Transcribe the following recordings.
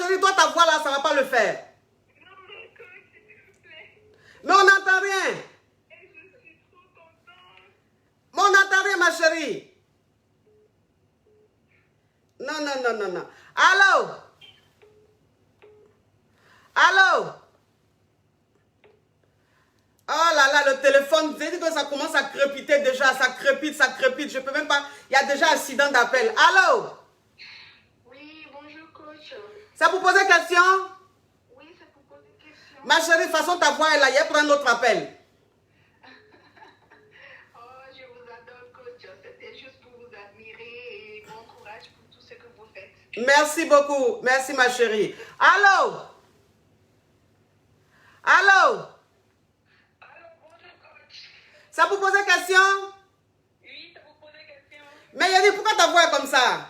chérie, toi, ta voix là, ça ne va pas le faire. Non, coach, s'il vous plaît. Mais on n'entend rien. Et je suis trop contente. Mais on n'entend rien, ma chérie. Non, non, non, non, non. Allô? Allô? Oh là là, le téléphone, j'ai dit que ça commence à crépiter déjà, ça crépite, je peux même pas, il y a déjà accident d'appel. Allô? Oui, bonjour, coach. C'est pour poser question? Oui, c'est pour poser question. Ma chérie, de toute façon, ta voix est là, il y a pour un autre appel. Oh, je vous adore, coach. C'était juste pour vous admirer et bon courage pour tout ce que vous faites. Merci beaucoup, merci ma chérie. Allô? Allô? Alors, bonjour, coach. C'est pour poser question? Oui, c'est pour poser question. Mais Yannick, pourquoi ta voix est comme ça?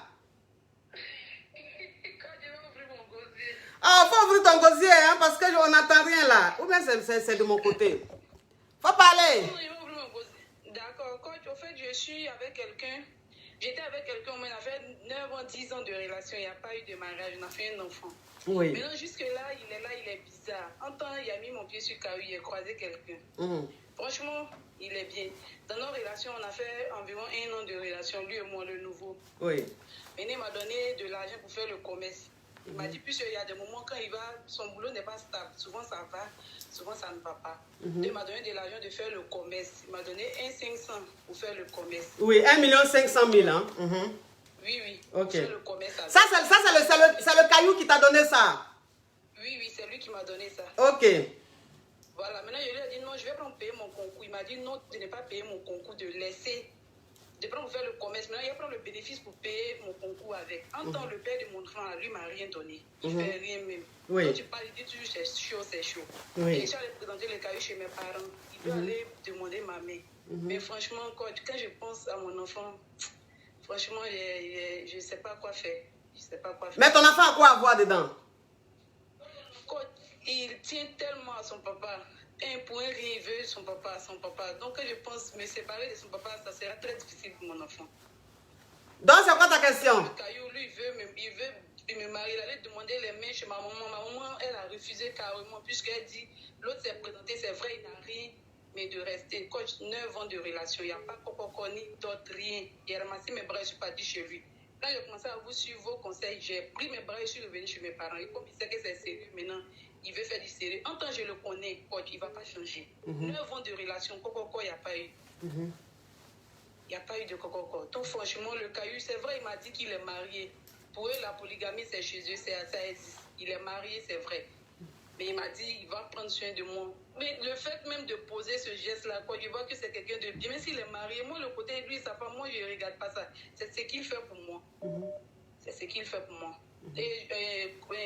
Quand je vais ouvrir mon gosier. Ah, faut ouvrir ton gosier, hein, parce qu'on n'entend rien là. Ou bien c'est de mon côté. Faut parler. Non, je vais ouvrir mon gosier. D'accord, coach. Au fait, je suis avec quelqu'un. J'étais avec quelqu'un, on a fait 9 ans, 10 ans de relation. Il n'y a pas eu de mariage, on a fait un enfant. Oui. Maintenant, jusque-là, il est bizarre. En temps, il a mis mon pied sur le caillou, il a croisé quelqu'un. Franchement, il est bien. Dans nos relations, on a fait environ 1 an de relation, lui et moi, le nouveau. Oui. Maintenant, il m'a donné de l'argent pour faire le commerce. Il m'a dit, puisqu'il y a des moments quand il va, son boulot n'est pas stable. Souvent, ça va, souvent, ça ne va pas. Il m'a donné de l'argent de faire le commerce. Il m'a donné 1,500 pour faire le commerce. Oui, 1 500 000, hein. Oui, oui. Ok. Faire le commerce avec. Ça, c'est le caillou qui t'a donné ça. Oui, oui, c'est lui qui m'a donné ça. Ok. Voilà, maintenant je lui ai dit non, je vais prendre payer mon concours. Il m'a dit non, de ne pas payer mon concours, de laisser, de prendre pour faire le commerce. Maintenant, il va prendre le bénéfice pour payer mon concours avec. En temps, le père de mon enfant, lui, m'a rien donné. Il ne fait rien même. Oui. Quand tu parles, il dit toujours c'est chaud, c'est chaud. Oui. Et je suis allée présenter le cahier chez mes parents. Il doit aller demander ma main. Mais franchement, quand je pense à mon enfant, franchement, je ne sais pas quoi faire. Je sais pas quoi faire. Mais ton enfant a quoi à voir dedans? Il tient tellement à son papa. Un point, il veut son papa. Donc, je pense me séparer de son papa, ça sera très difficile pour mon enfant. Donc, c'est quoi ta question? Le caillou, lui, il veut me marier. Il allait demander les mains chez ma maman. Ma maman, elle a refusé carrément, puisqu'elle dit, l'autre s'est présenté, c'est vrai, il n'a rien, mais de rester. Coach, 9 ans de relation, il n'y a pas de ni d'autres, rien. Il a ramassé mes bras, je ne suis pas dit chez lui. Quand j'ai commencé à vous suivre vos conseils, j'ai pris mes bras et je suis revenue chez mes parents. Et comme il sait que c'est sérieux maintenant, il veut faire du sérieux. En tant que je le connais, coach, il ne va pas changer. 9 ans de relation, il n'y a pas eu. Il n'y a pas eu de coco. Donc franchement, le caillou, c'est vrai, il m'a dit qu'il est marié. Pour eux, la polygamie, c'est chez eux, ça existe. Il est marié, c'est vrai. Mais il m'a dit, il va prendre soin de moi. Mais le fait même de poser ce geste-là, quoi, je vois que c'est quelqu'un de bien. Même s'il est marié, moi, le côté de lui, sa femme, moi, je ne regarde pas ça. C'est ce qu'il fait pour moi. C'est ce qu'il fait pour moi. Et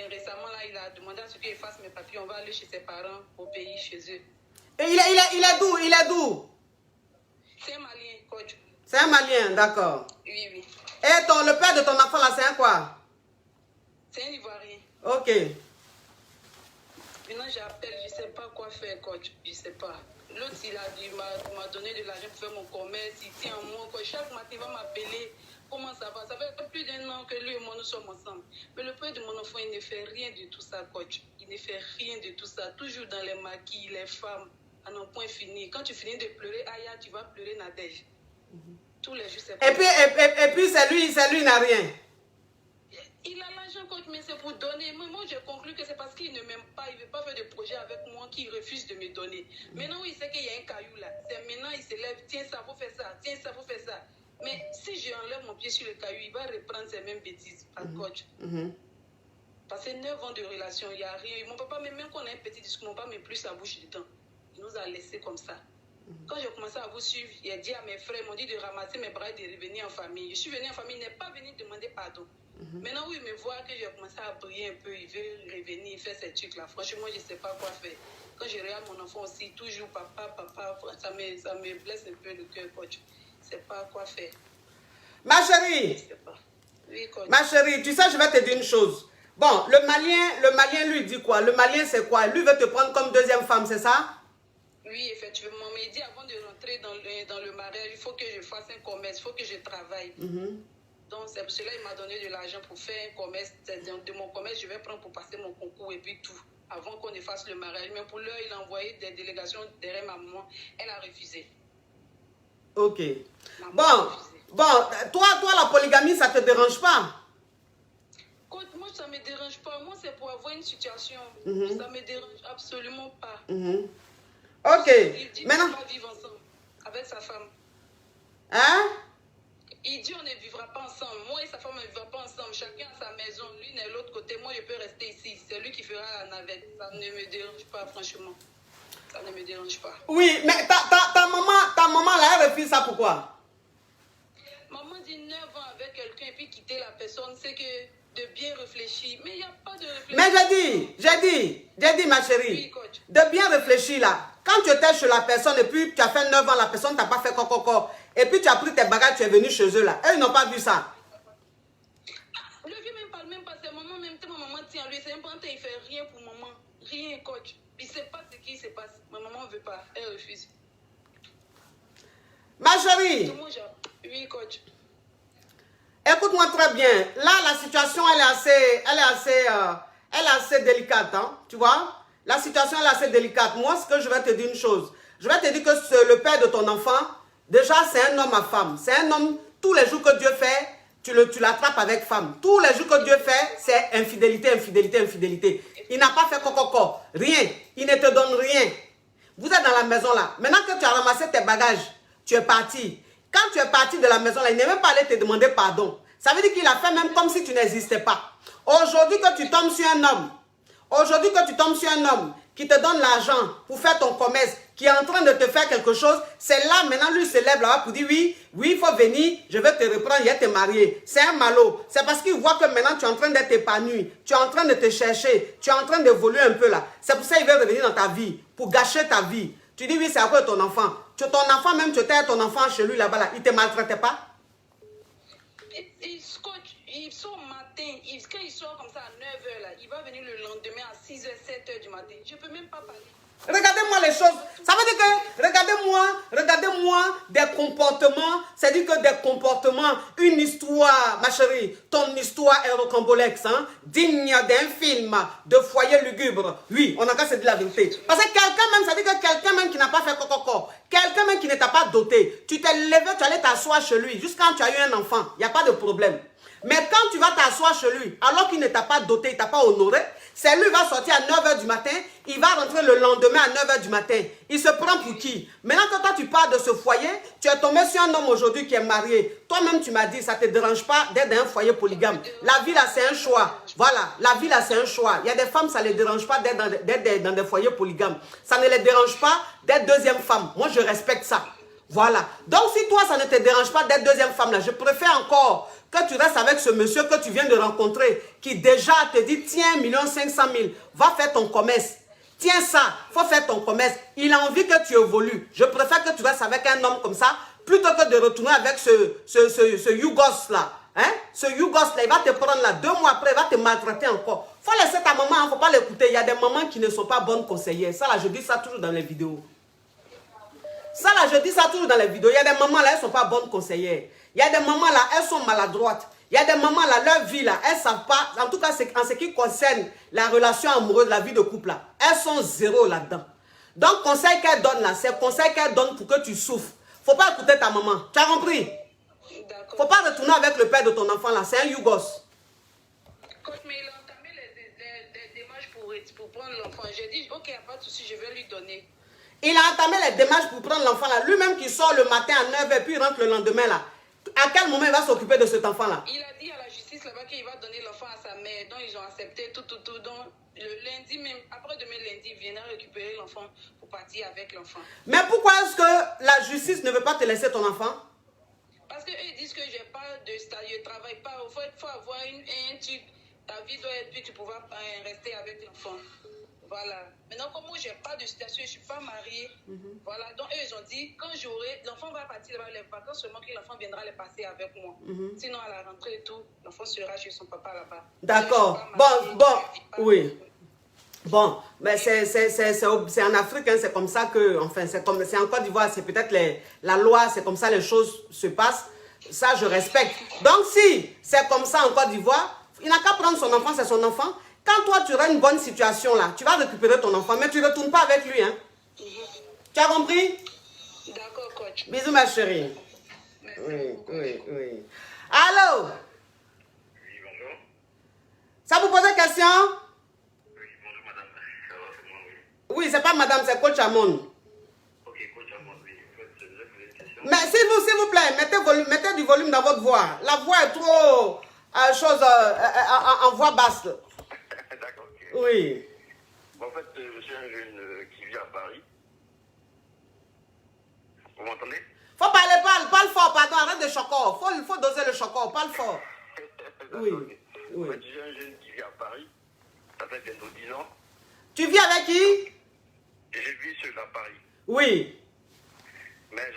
récemment, là, il a demandé à ce qu'il fasse mes papiers. On va aller chez ses parents, au pays, chez eux. Et il est d'où? Il est d'où? C'est un Malien, coach. C'est un Malien, d'accord. Oui, oui. Et le père de ton enfant, là, c'est un quoi? C'est un Ivoirien. Ok. Maintenant, j'appelle, je ne sais pas quoi faire, coach. Je ne sais pas. L'autre, il m'a donné de l'argent pour faire mon commerce. Il tient en moi. Coach. Chaque matin, il va m'appeler. Comment ça va? Ça fait plus d'1 an que lui et moi, nous sommes ensemble. Mais le père de mon enfant, il ne fait rien de tout ça, coach. Il ne fait rien de tout ça. Toujours dans les maquis, les femmes, à un point fini. Quand tu finis de pleurer, Aya, tu vas pleurer Nadège. Tous les jours, c'est pas. Et puis c'est lui, il n'a rien. Il a l'argent, coach, mais c'est pour donner. Moi, j'ai conclu que c'est parce qu'il ne m'aime pas, il ne veut pas faire de projet avec moi qu'il refuse de me donner. Maintenant, il sait qu'il y a un caillou là. C'est maintenant, il se lève, tiens, ça, faut faire ça, tiens, ça, faut faire ça. Mais si j'enlève mon pied sur le caillou, il va reprendre ses mêmes bêtises, pas coach. Parce que 9 ans de relation, il n'y a rien. Mon papa, même qu'on a un petit discours, mon papa ne met plus sa bouche dedans. Il nous a laissés comme ça. Quand j'ai commencé à vous suivre, il a dit à mes frères, ils m'ont dit de ramasser mes bras et de revenir en famille. Je suis venue en famille, il n'est pas venu demander pardon. Maintenant, où il me voit que j'ai commencé à briller un peu, il veut revenir, il fait ces trucs-là. Franchement, je ne sais pas quoi faire. Quand je regarde mon enfant aussi, toujours papa, ça me blesse un peu le cœur, coach. Je ne sais pas quoi faire. Ma chérie, Je sais pas. Oui, coach. ma chérie, tu sais, je vais te dire une chose. Bon, le Malien lui dit quoi? Le Malien, c'est quoi? Lui veut te prendre comme deuxième femme, c'est ça? Oui, effectivement. Mais il dit avant de rentrer dans le mariage, il faut que je fasse un commerce, il faut que je travaille. Donc, c'est pour cela qu'il m'a donné de l'argent pour faire un commerce. De mon commerce, je vais prendre pour passer mon concours et puis tout. Avant qu'on ne fasse le mariage. Mais pour l'heure, il a envoyé des délégations derrière ma maman. Elle a refusé. Ok. Bon, toi, la polygamie, ça te dérange pas? Écoute, moi, ça ne me dérange pas. Moi, c'est pour avoir une situation. Ça ne me dérange absolument pas. Ok. Il dit Maintenant... qu'on va vivre ensemble avec sa femme. Hein? Il dit on ne vivra pas ensemble. Moi et sa femme ne vivront pas ensemble. Chacun a sa maison. L'une est de l'autre côté. Moi, je peux rester ici. C'est lui qui fera la navette. Ça ne me dérange pas, franchement. Ça ne me dérange pas. Oui, mais ta maman, là, elle refuse ça pourquoi? Maman dit 9 ans avec quelqu'un et puis quitter la personne, c'est que de bien réfléchir. Mais il n'y a pas de réflexion. Mais j'ai dit, ma chérie, oui, de bien réfléchir là. Quand tu étais chez la personne et puis tu as fait 9 ans, la personne t'a pas fait coco. Et puis tu as pris tes bagages, tu es venu chez eux là. Eux, ils n'ont pas vu ça. Le vieux même parle même pas. C'est maman, même ma maman tient lui. C'est important, il fait rien pour maman. Rien, coach. Il ne sait pas ce qui se passe. Ma maman ne veut pas. Elle refuse. Ma chérie. Oui, coach. Écoute-moi très bien. Là, la situation, elle est assez délicate, hein, tu vois. La situation, elle est assez délicate. Moi, ce que je vais te dire une chose. Je vais te dire que le père de ton enfant, déjà, c'est un homme à femme. C'est un homme, tous les jours que Dieu fait, tu l'attrapes avec femme. Tous les jours que Dieu fait, c'est infidélité, infidélité, infidélité. Il n'a pas fait coco. Rien. Il ne te donne rien. Vous êtes dans la maison là. Maintenant que tu as ramassé tes bagages, tu es parti. Quand tu es parti de la maison là, il n'est même pas allé te demander pardon. Ça veut dire qu'il a fait même comme si tu n'existais pas. Aujourd'hui que tu tombes sur un homme, qui te donne l'argent pour faire ton commerce, qui est en train de te faire quelque chose, c'est là maintenant lui se lève là-bas pour dire oui, il faut venir, je vais te reprendre, il te marier. C'est un malot. C'est parce qu'il voit que maintenant tu es en train d'être épanoui, tu es en train de te chercher, tu es en train d'évoluer un peu là. C'est pour ça qu'il veut revenir dans ta vie, pour gâcher ta vie. Tu dis oui, c'est à cause de ton enfant. Ton enfant même, tu étais ton enfant chez lui là-bas, là. Il ne te maltraitait pas? Il sort au matin, quand il sort comme ça à 9h, là, il va venir le lendemain à 6h, 7h du matin. Je ne peux même pas parler. Regardez-moi les choses. Ça veut dire que, regardez-moi des comportements. C'est-à-dire que des comportements, une histoire, ma chérie, ton histoire est rocambolesque, hein, digne d'un film de foyer lugubre. Oui, on a qu'à se dire la vérité. Parce que quelqu'un même, ça veut dire que quelqu'un même qui n'a pas fait coco, quelqu'un même qui ne t'a pas doté, tu t'es levé, tu allais t'asseoir chez lui, jusqu'à quand tu as eu un enfant, il n'y a pas de problème. Mais quand tu vas t'asseoir chez lui, alors qu'il ne t'a pas doté, il ne t'a pas honoré, c'est lui qui va sortir à 9h du matin, il va rentrer le lendemain à 9h du matin. Il se prend pour qui? Maintenant que toi tu pars de ce foyer, tu es tombé sur un homme aujourd'hui qui est marié. Toi-même tu m'as dit, ça ne te dérange pas d'être dans un foyer polygame. La vie là c'est un choix. Voilà, la vie là c'est un choix. Il y a des femmes, ça ne les dérange pas d'être dans des foyers polygames. Ça ne les dérange pas d'être deuxième femme. Moi je respecte ça. Voilà. Donc si toi ça ne te dérange pas d'être deuxième femme là, je préfère encore que tu restes avec ce monsieur que tu viens de rencontrer, qui déjà te dit, tiens, 1 500 000, va faire ton commerce. Tiens ça, faut faire ton commerce. Il a envie que tu évolues. Je préfère que tu restes avec un homme comme ça, plutôt que de retourner avec ce Yougos là. Hein? Ce Yougos là, il va te prendre là, 2 mois après, il va te maltraiter encore. Faut laisser ta maman, hein, faut pas l'écouter. Il y a des mamans qui ne sont pas bonnes conseillères. Ça là, je dis ça toujours dans les vidéos. Ça là, je dis ça toujours dans les vidéos. Il y a des mamans là, elles ne sont pas bonnes conseillères. Il y a des mamans là, elles sont maladroites. Il y a des mamans là, leur vie là, elles ne savent pas, en tout cas en ce qui concerne la relation amoureuse, la vie de couple là, elles sont zéro là-dedans. Donc, conseil qu'elles donnent là, c'est conseil qu'elles donnent pour que tu souffres. Il ne faut pas écouter ta maman. Tu as compris? Il ne faut pas retourner avec le père de ton enfant là, c'est un Yougos. Coach, mais il a entamé les démarches pour prendre l'enfant. J'ai dit, ok, il n'y a pas de souci, je vais lui donner. Il a entamé les démarches pour prendre l'enfant là. Lui-même qui sort le matin à 9h, puis il rentre le lendemain là. À quel moment il va s'occuper de cet enfant là? Il a dit à la justice là-bas qu'il va donner l'enfant à sa mère. Donc ils ont accepté tout. Donc le lundi même, après demain lundi, il viendra récupérer l'enfant pour partir avec l'enfant. Mais pourquoi est-ce que la justice ne veut pas te laisser ton enfant? Parce qu'eux ils disent que j'ai pas de stage, je ne travaille pas. Il faut avoir un truc. Ta vie doit être, puis tu pourras rester avec l'enfant. Voilà. Maintenant, comme moi, je n'ai pas de situation, je ne suis pas mariée. Voilà. Donc, eux, ils ont dit, quand j'aurai, l'enfant va partir là-bas, les vacances, seulement que l'enfant viendra les passer avec moi. Sinon, à la rentrée et tout, l'enfant sera chez son papa là-bas. D'accord. Oui. Bon, mais c'est en Afrique, hein, c'est comme ça que, enfin, c'est en Côte d'Ivoire, c'est peut-être la loi, c'est comme ça les choses se passent. Ça, je respecte. Donc, si c'est comme ça en Côte d'Ivoire, il n'a qu'à prendre son enfant, c'est son enfant. Quand toi, tu auras une bonne situation là, tu vas récupérer ton enfant, mais tu ne retournes pas avec lui. Hein. Tu as compris? D'accord, coach. Bisous, ma chérie. Merci Oui, beaucoup, oui, oui. Allô? Oui, bonjour. Ça vous pose une question? Oui, bonjour madame. Ça va, c'est moi, oui. Oui, c'est pas madame, c'est coach Amon. Ok, coach Amon, oui. En fait, je voulais poser une question. Mais s'il vous plaît, mettez du volume dans votre voix. La voix est trop en voix basse. D'accord, ok. Oui. Bon, en fait, je suis un jeune qui vit à Paris. Vous m'entendez? Faut parler, parle fort, pardon, arrête de chocor. Faut doser le chocor, parle fort. Oui, Ok. oui. En fait, je suis un jeune qui vit à Paris. Ça fait bientôt 10 ans. Tu vis avec qui? Et je vis seul à Paris. Oui. Mais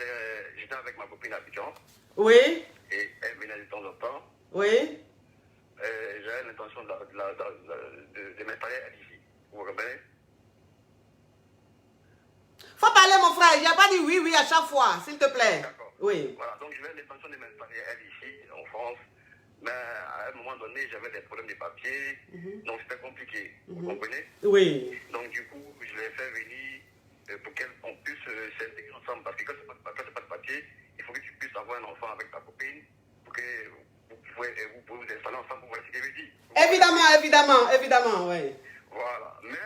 j'étais avec ma copine à Abidjan. Oui. Et elle venait de temps en temps. Oui. J'avais l'intention de m'installer ici. Vous comprenez? Faut parler, mon frère. Il n'y a pas dit oui, oui à chaque fois, s'il te plaît. D'accord. Oui. Voilà, donc j'avais l'intention de m'installer ici, en France. Mais à un moment donné, j'avais des problèmes de papier. Donc c'était compliqué. Vous comprenez? Oui. Donc du coup, je l'ai fait venir pour qu'on puisse s'intégrer ensemble. Parce que quand tu n'as pas de papier, il faut que tu puisses avoir un enfant avec ta copine pour que vous pouvez vous installer ensemble pour voir ce qu'elle veut dire. Évidemment, oui. Voilà. Mais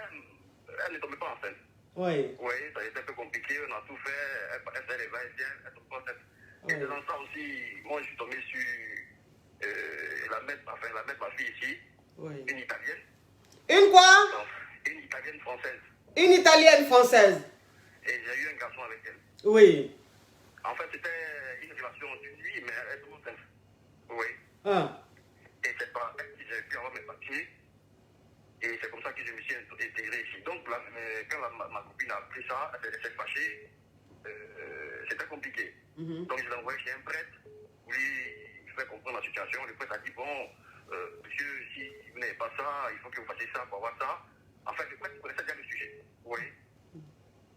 elle ne tombait pas enceinte. Oui. Oui, ça a été un peu compliqué, on a tout fait, elle fait les va-et-vient, elle tombe pas enceinte. Et dans ça aussi, moi je suis tombé sur la mère de ma fille ici, Oui. une italienne. Une quoi? Une italienne française. Une italienne française. Et j'ai eu un garçon avec elle. Oui. En fait, c'était une relation d'une nuit, mais elle tombe enceinte. Oui. Ah. Et c'est pas elle qui j'ai pu avoir mes papiers. Et c'est comme ça que je me suis intégré ici. Donc, quand ma copine a appris ça, elle s'est fâchée. C'était compliqué. Donc, je l'ai envoyé chez un prêtre pour lui faire comprendre la situation. Le prêtre a dit, bon, monsieur, si vous n'avez pas ça, il faut que vous fassiez ça pour avoir ça. En fait, le prêtre connaissait déjà le sujet. Oui.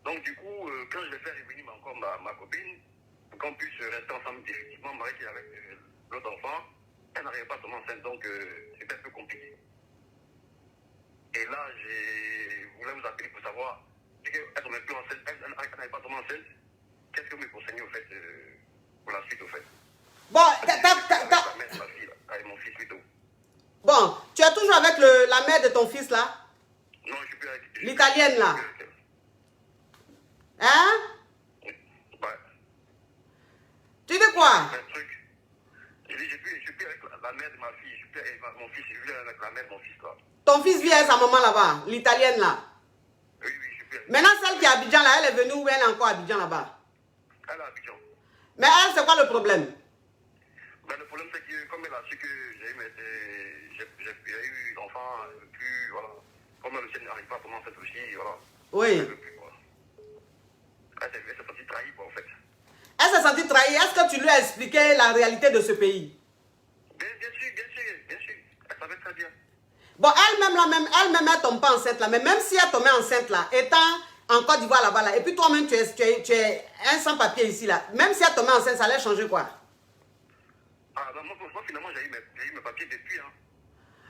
Donc, du coup, quand je l'ai fait revenir encore ma copine, pour qu'on puisse rester ensemble définitivement, mariée avec l'autre enfant, elle n'arrivait pas à tomber enceinte. Donc, c'était un peu compliqué. Et là, je voulais vous appeler pour savoir, si elle ne tombait plus enceinte, elle n'avait pas tombé enceinte, qu'est-ce que vous me conseillez au fait, pour la suite au fait? Bon, Avec la mère de ma fille, là, avec mon fils plutôt. Bon, tu es toujours avec la mère de ton fils là? Non, je suis plus avec... L'italienne là? Hein? Ouais. Tu dis quoi? Un truc. Je dis, je suis plus avec la mère de ma fille, je suis plus avec mon fils, je suis avec la mère de mon fils là. Ton fils vit avec sa maman là-bas, l'italienne là. Oui, je suis plus avec... Maintenant, celle qui est à Abidjan là, elle est venue ou elle est encore à Abidjan là-bas? Elle est à Abidjan. Mais elle, c'est quoi le problème? Ben, le problème, c'est que comme elle a su que j'ai eu l'enfant, plus, voilà. Comme le chien n'arrive pas à tomber enceinte aussi, voilà. Oui. Elle veut plus, quoi. Elle s'est sentie trahie, quoi, en fait. Elle s'est sentie trahie. Est-ce que tu lui as expliqué la réalité de ce pays? Bien sûr. Elle savait très bien. Bon, elle-même, elle tombe pas enceinte là. Mais même si elle tombait enceinte là, étant en Côte d'Ivoire là-bas là, et puis toi-même tu es un sans-papier ici là, même si elle tombait enceinte, ça allait changer quoi? Ah, non, moi finalement, j'ai eu mes papiers depuis, hein.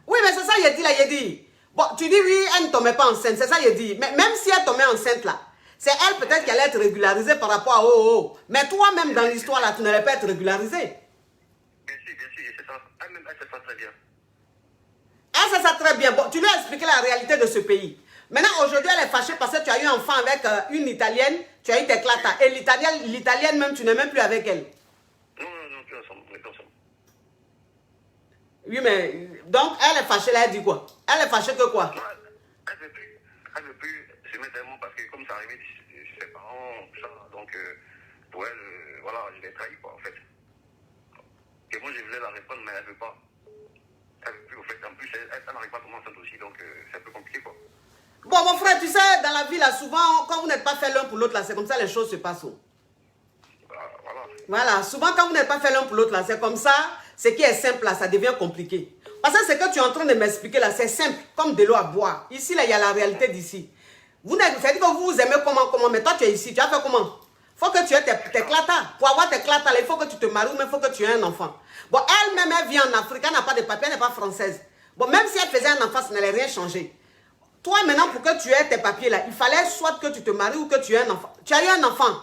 Oui, mais c'est ça, il a dit. Bon, tu dis oui, elle ne tombait pas enceinte, c'est ça, il dit. Mais même si elle tombait enceinte là, c'est elle peut-être qui allait être régularisée par rapport à Mais toi-même dans l'histoire là, tu n'allais pas être régularisée. Bien sûr, c'est ça. Elle-même, elle sait ça très bien. Elle sait ça très bien. Bon, tu lui as expliqué la réalité de ce pays. Maintenant, aujourd'hui, elle est fâchée parce que tu as eu un enfant avec une Italienne, tu as eu des clatas. Et l'Italienne même, tu n'es même plus avec elle. Non, plus ensemble, on est plus ensemble. Oui, mais donc elle est fâchée là, elle dit quoi? Elle est fâchée que quoi? Non, elle veut plus se mettre un mot parce que comme ça arrivait chez ses parents, tout ça, donc pour elle, voilà, je l'ai trahi, quoi, en fait. Et moi, je voulais la répondre, mais elle veut pas. Elle veut plus, au fait. En plus, elle n'arrive pas à tomber enceinte aussi, donc c'est un peu compliqué, quoi. Bon, mon frère, tu sais, dans la vie, là, souvent, quand vous n'êtes pas fait l'un pour l'autre, là, c'est comme ça les choses se passent. Voilà. Voilà, souvent, quand vous n'êtes pas fait l'un pour l'autre, là, c'est comme ça, ce qui est simple, là, ça devient compliqué. Parce que ce que tu es en train de m'expliquer, là, c'est simple, comme de l'eau à boire. Ici, là, il y a la réalité d'ici. C'est-à-dire que vous vous aimez comment, mais toi, tu es ici, tu as fait comment? faut que tu aies tes clatas. Pour avoir tes clatas, il faut que tu te maries, mais il faut que tu aies un enfant. Bon, elle-même, elle vit en Afrique, elle n'a pas de papier, elle n'est pas française. Bon, même si elle faisait un enfant, ça n'allait rien changer. Toi, maintenant, pour que tu aies tes papiers là, il fallait soit que tu te maries ou que tu aies un enfant. Tu as eu un enfant,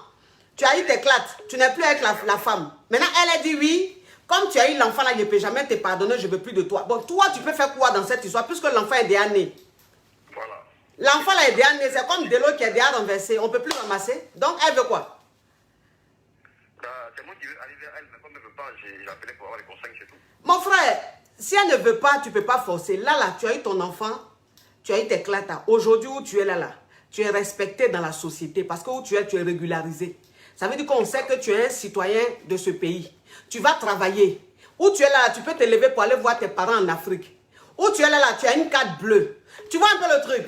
tu as eu tes clates, tu n'es plus avec la femme. Maintenant, elle a dit oui, comme tu as eu l'enfant là, je ne peux jamais te pardonner, je ne veux plus de toi. Bon, toi, tu peux faire quoi dans cette histoire, puisque l'enfant est déjà né? Voilà. L'enfant là est déjà né, c'est comme de l'eau qui est déjà renversée, on ne peut plus ramasser. Donc, elle veut quoi? C'est moi qui veux arriver à elle, mais comme elle ne veut pas, j'ai appelé pour avoir les conseils, c'est tout. Mon frère, si elle ne veut pas, tu ne peux pas forcer. Là, tu as eu ton enfant, tu as eu tes clatas. Aujourd'hui, où tu es là, tu es respecté dans la société parce que où tu es régularisé. Ça veut dire qu'on sait que tu es un citoyen de ce pays. Tu vas travailler. Où tu es là, tu peux te lever pour aller voir tes parents en Afrique. Où tu es là, tu as une carte bleue. Tu vois un peu le truc?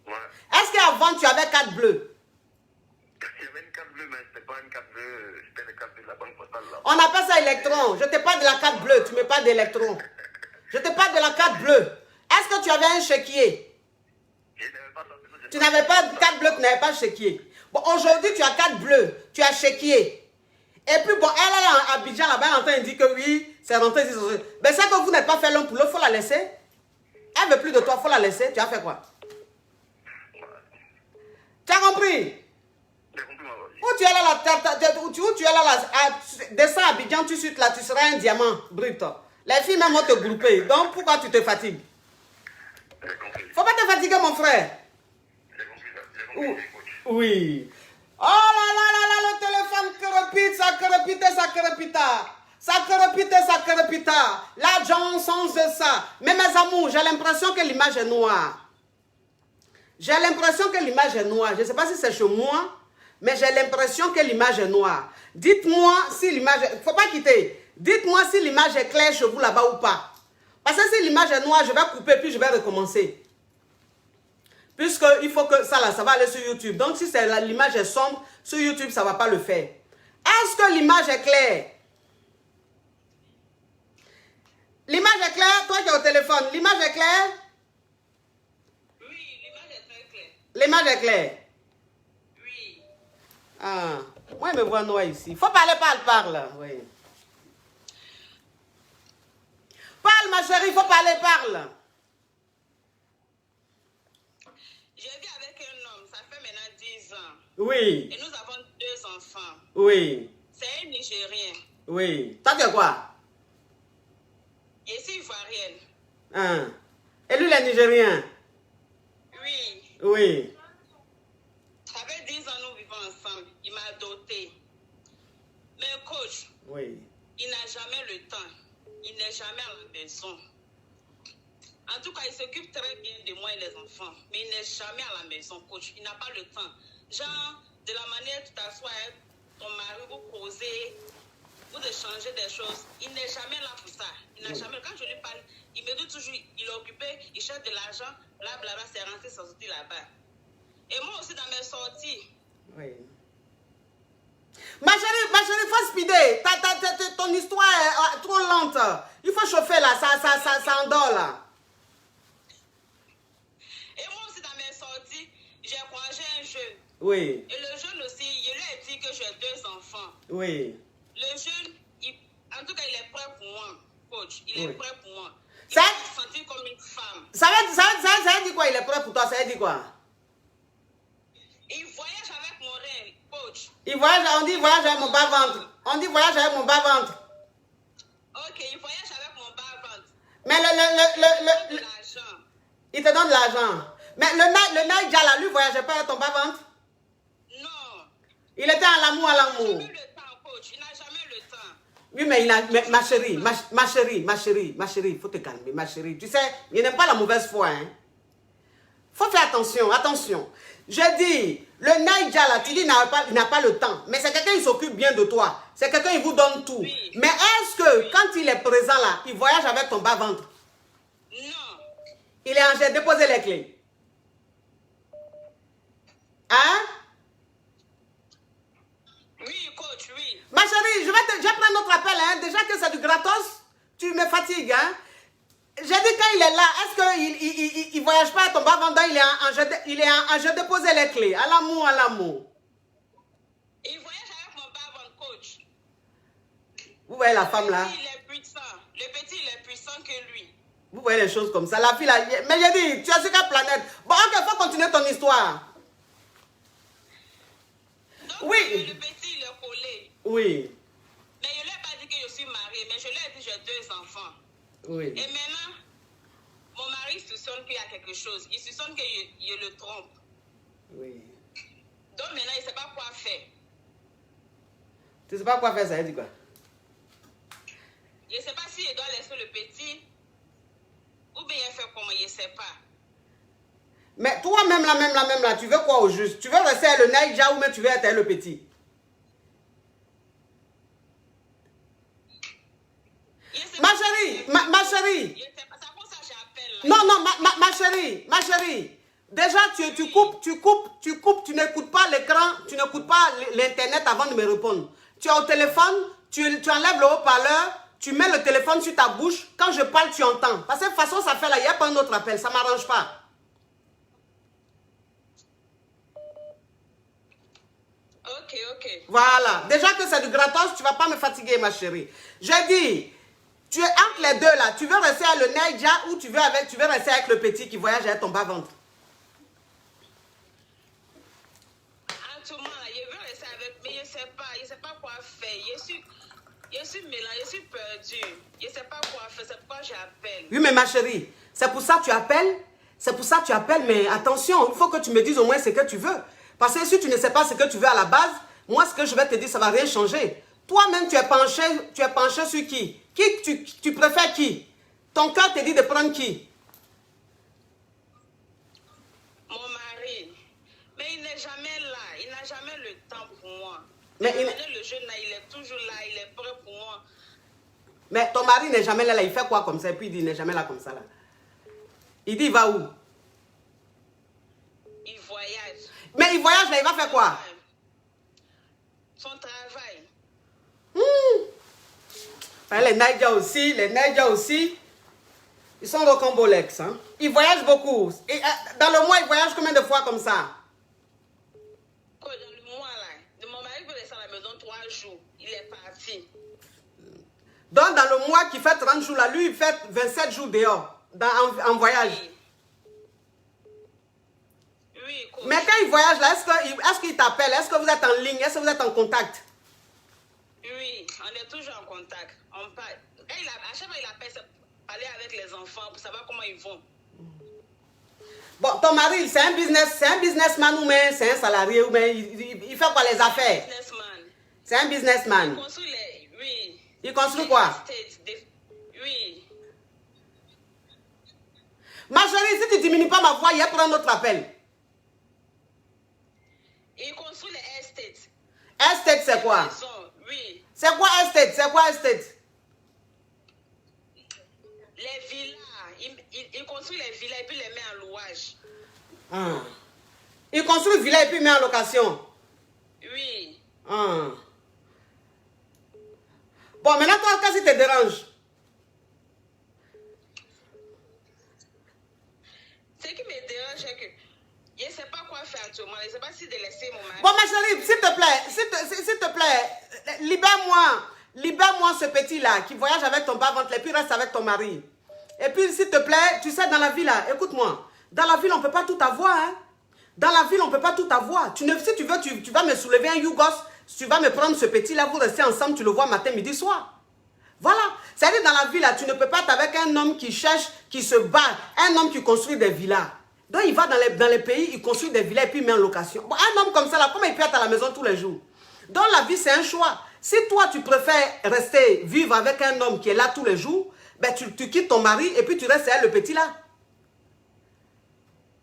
Ouais. Est-ce qu'avant, tu avais carte bleue? Il y avait une carte bleue, mais c'était pas une carte bleue, c'était la carte de la banque postale là. On appelle ça électron. Je te parle de la carte bleue, tu me parles d'électron. Je te parle de la carte bleue. Est-ce que tu avais un chéquier? Je n'avais pas ça, sinon Tu n'avais pas de carte bleue, tu n'avais pas de chéquier. Bon, aujourd'hui, tu as carte bleue, tu as chéquier. Et puis, bon, elle est à Abidjan là-bas, elle est en train de dire que oui, c'est rentré ici. Mais ça que vous n'êtes pas fait l'homme pour l'autre, il faut la laisser. Elle ne veut plus de toi, il faut la laisser. Tu as fait quoi? Tu as compris? j'ai compris ma voix. Où tu es là, où tu es là, descends à Abidjan, tu suis là, tu seras un diamant brut. Les filles même vont te grouper. Donc, pourquoi tu te fatigues? J'ai compris. Faut pas te fatiguer, mon frère. J'ai compris ça. J'ai compris, coach. Oui. Oh là là là là, le téléphone crepite, ça crepite, ça crepita. Ça crepite, ça crepita. L'argent, sens de ça. Mais mes amours, j'ai l'impression que l'image est noire. J'ai l'impression que l'image est noire. Je ne sais pas si c'est chez moi, mais j'ai l'impression que l'image est noire. Dites-moi si l'image... Il ne faut pas quitter. Dites-moi si l'image est claire chez vous là-bas ou pas. Parce que si l'image est noire, je vais couper puis je vais recommencer. Puisqu'il faut que ça là, ça va aller sur YouTube. Donc si l'image est sombre, sur YouTube, ça ne va pas le faire. Est-ce que l'image est claire? L'image est claire? Toi qui es au téléphone, l'image est claire? Oui, l'image est très claire. L'image est claire? Oui. Ah, moi je me vois noir ici. Il faut parler, parle. Oui. Parle ma chérie, il faut parler, parle. Je vis avec un homme, ça fait maintenant 10 ans. Oui, Et nous avons 2 enfants. oui, C'est un Nigérien. oui. Toi tu es quoi? Je suis ivoirienne. Hein? Et lui, il est nigérien? Oui. Oui. Ça fait 10 ans nous vivons ensemble. Il m'a doté. Mais coach, Oui. il n'a jamais le temps. Il n'est jamais à la maison. En tout cas, il s'occupe très bien de moi et les enfants. Mais il n'est jamais à la maison, coach. Il n'a pas le temps. Genre, de la manière que tu t'assois avec ton mari, vous causez, vous échangez des choses. Il n'est jamais là pour ça. Il n'a jamais. Quand je lui parle, il me dit toujours, il est occupé, il cherche de l'argent, blablabla, c'est rentré, c'est sorti là-bas. Et moi aussi, dans mes sorties, Oui. Ma chérie, faut speeder. Ton histoire est trop lente. Il faut chauffer là, ça endort là. et moi aussi, dans mes sorties, j'ai croisé un jeune. Oui, Et le jeune aussi, je lui ai dit que j'ai 2 enfants. oui. Le jeune, en tout cas, il est prêt pour moi, coach. Il est Oui. prêt pour moi. Il Ça- va se sentir comme une femme. Ça veut dire quoi? Il est prêt pour toi, ça veut dire quoi? Il voyage avec mon rein, coach. Il voyage, on dit voyage avec mon bas-ventre. On dit voyage avec mon bas-ventre. Ok, il voyage avec mon bas-ventre. Mais De l'argent. il te donne de l'argent. Mais le Naïdja là, lui voyageait pas avec ton bas-ventre. Non. Il était à l'amour, à Il n'a l'amour. jamais le temps, coach. Il n'a jamais le temps. Oui, mais ma chérie, il faut te calmer, ma chérie. Tu sais, il n'aime pas la mauvaise foi, hein. Faut faire attention, attention. Je dis, le Naïdja là, tu dis, il n'a pas le temps. Mais c'est quelqu'un qui s'occupe bien de toi. C'est quelqu'un qui vous donne tout. Oui. Mais est-ce que, quand il est présent là, il voyage avec ton bas-ventre? Non. Il est en j'ai déposé les clés. Hein? Oui, coach, oui. Ma chérie, je vais prendre notre appel, hein. Déjà que c'est du gratos, tu me fatigues, hein. J'ai dit quand il est là, est-ce qu'il ne voyage pas à ton bas vendant, il est en jeu déposer les clés. À l'amour, à l'amour. Il voyage Vous voyez la femme là? Il est puissant. Le petit, il est puissant que lui. Vous voyez les choses comme ça. La fille là, mais j'ai dit, tu es sur quelle planète? Bon, ok, il faut continuer ton histoire. Donc, Oui. le petit, il est collé. Oui. Mais je ne lui ai pas dit que je suis mariée, mais je lui ai dit que j'ai 2 enfants. Oui. Et maintenant, mon mari soupçonne qu'il y a quelque chose. Il soupçonne que je le trompe. Oui. Donc maintenant, il ne sait pas quoi faire. Tu ne sais pas quoi faire, ça veut dire quoi? Je ne sais pas si je dois laisser le petit ou bien il fait comment, je ne sais pas. Mais toi-même là, tu veux quoi au juste? Tu veux rester à le Naïja ou même tu veux être le petit? Ma chérie, ma chérie. Je ne sais pas, c'est pour ça que j'appelle. Non, ma chérie. Déjà, tu coupes, tu n'écoutes pas l'écran, tu n'écoutes pas l'internet avant de me répondre. Tu es au téléphone, tu enlèves le haut-parleur, tu mets le téléphone sur ta bouche. Quand je parle, tu entends. Parce que de toute façon, ça fait là, il n'y a pas un autre appel, ça ne m'arrange pas. Ok. Voilà. Déjà que c'est du gratos, tu ne vas pas me fatiguer, ma chérie. J'ai dit, tu es entre les deux là. Tu veux rester à le Naïja ou tu veux rester avec le petit qui voyage avec ton bas-ventre? En tout cas, je veux rester avec, mais je ne sais pas quoi faire. Je suis mélangée, je suis perdue. Je ne sais pas quoi faire, c'est pourquoi j'appelle. Oui, mais ma chérie, c'est pour ça que tu appelles. C'est pour ça que tu appelles, mais attention, il faut que tu me dises au moins ce que tu veux. Parce que si tu ne sais pas ce que tu veux à la base, moi, ce que je vais te dire, ça ne va rien changer. Toi-même, tu es penché sur qui? Tu préfères qui? Ton cœur te dit de prendre qui? Mon mari. Mais il n'est jamais là. Il n'a jamais le temps pour moi. Mais le jeune là, il est toujours là. Il est prêt pour moi. Mais ton mari n'est jamais là. Il fait quoi comme ça? Et puis il dit, il n'est jamais là comme ça. Là. Il dit, il va où? Il voyage. Mais il voyage là, il va faire quoi? Son travail. Les Naïja aussi, ils sont rocambolex. Hein? Ils voyagent beaucoup. Et, dans le mois, ils voyagent combien de fois comme ça? Dans le mois là, mon mari peut rester à la maison 3 jours. Il est parti. Donc dans le mois qui fait 30 jours là, lui il fait 27 jours dehors, en voyage. Oui, mais quand il voyage là, est-ce qu'il t'appelle? Est-ce que vous êtes en ligne? Est-ce que vous êtes en contact? Oui, on est toujours en contact. On parle. À chaque fois il appelle, c'est pour parler avec les enfants, pour savoir comment ils vont. Bon, ton mari, c'est un businessman ou bien c'est un salarié ou bien il fait quoi les affaires? C'est un businessman. Il construit oui. Il construit quoi? Oui. Ma chérie, si tu ne diminues pas ma voix, il y a pour un autre appel. Il construit les estates. Estate, c'est quoi? Oui. C'est quoi estate? C'est quoi estate? Les villas. Il construit les villas et puis les met en louage. Ah. Il construit une villa et puis met en location. Oui. Ah. Bon, maintenant, toi, qu'est-ce qui te dérange? Ce qui me dérange, c'est que je ne sais pas quoi faire actuellement. Je ne sais pas si de laisser mon mari. Bon, ma chérie, s'il te plaît, libère-moi ce petit-là qui voyage avec ton bas-ventre et puis reste avec ton mari. Et puis, s'il te plaît, tu sais, dans la vie, là, écoute-moi, dans la ville, on ne peut pas tout avoir, hein. Dans la ville, on ne peut pas tout avoir. Si tu veux, tu vas me soulever un yougos, tu vas me prendre ce petit-là, vous restez ensemble, tu le vois matin, midi, soir. Voilà. C'est-à-dire, dans la ville, là, tu ne peux pas être avec un homme qui cherche, qui se bat, un homme qui construit des villas. Donc, il va dans les pays, il construit des villas et puis il met en location. Bon, un homme comme ça, là, comment il peut être à la maison tous les jours? Donc, la vie, c'est un choix. Si toi, tu préfères rester, vivre avec un homme qui est là tous les jours, ben, tu quittes ton mari et puis tu restes avec le petit là.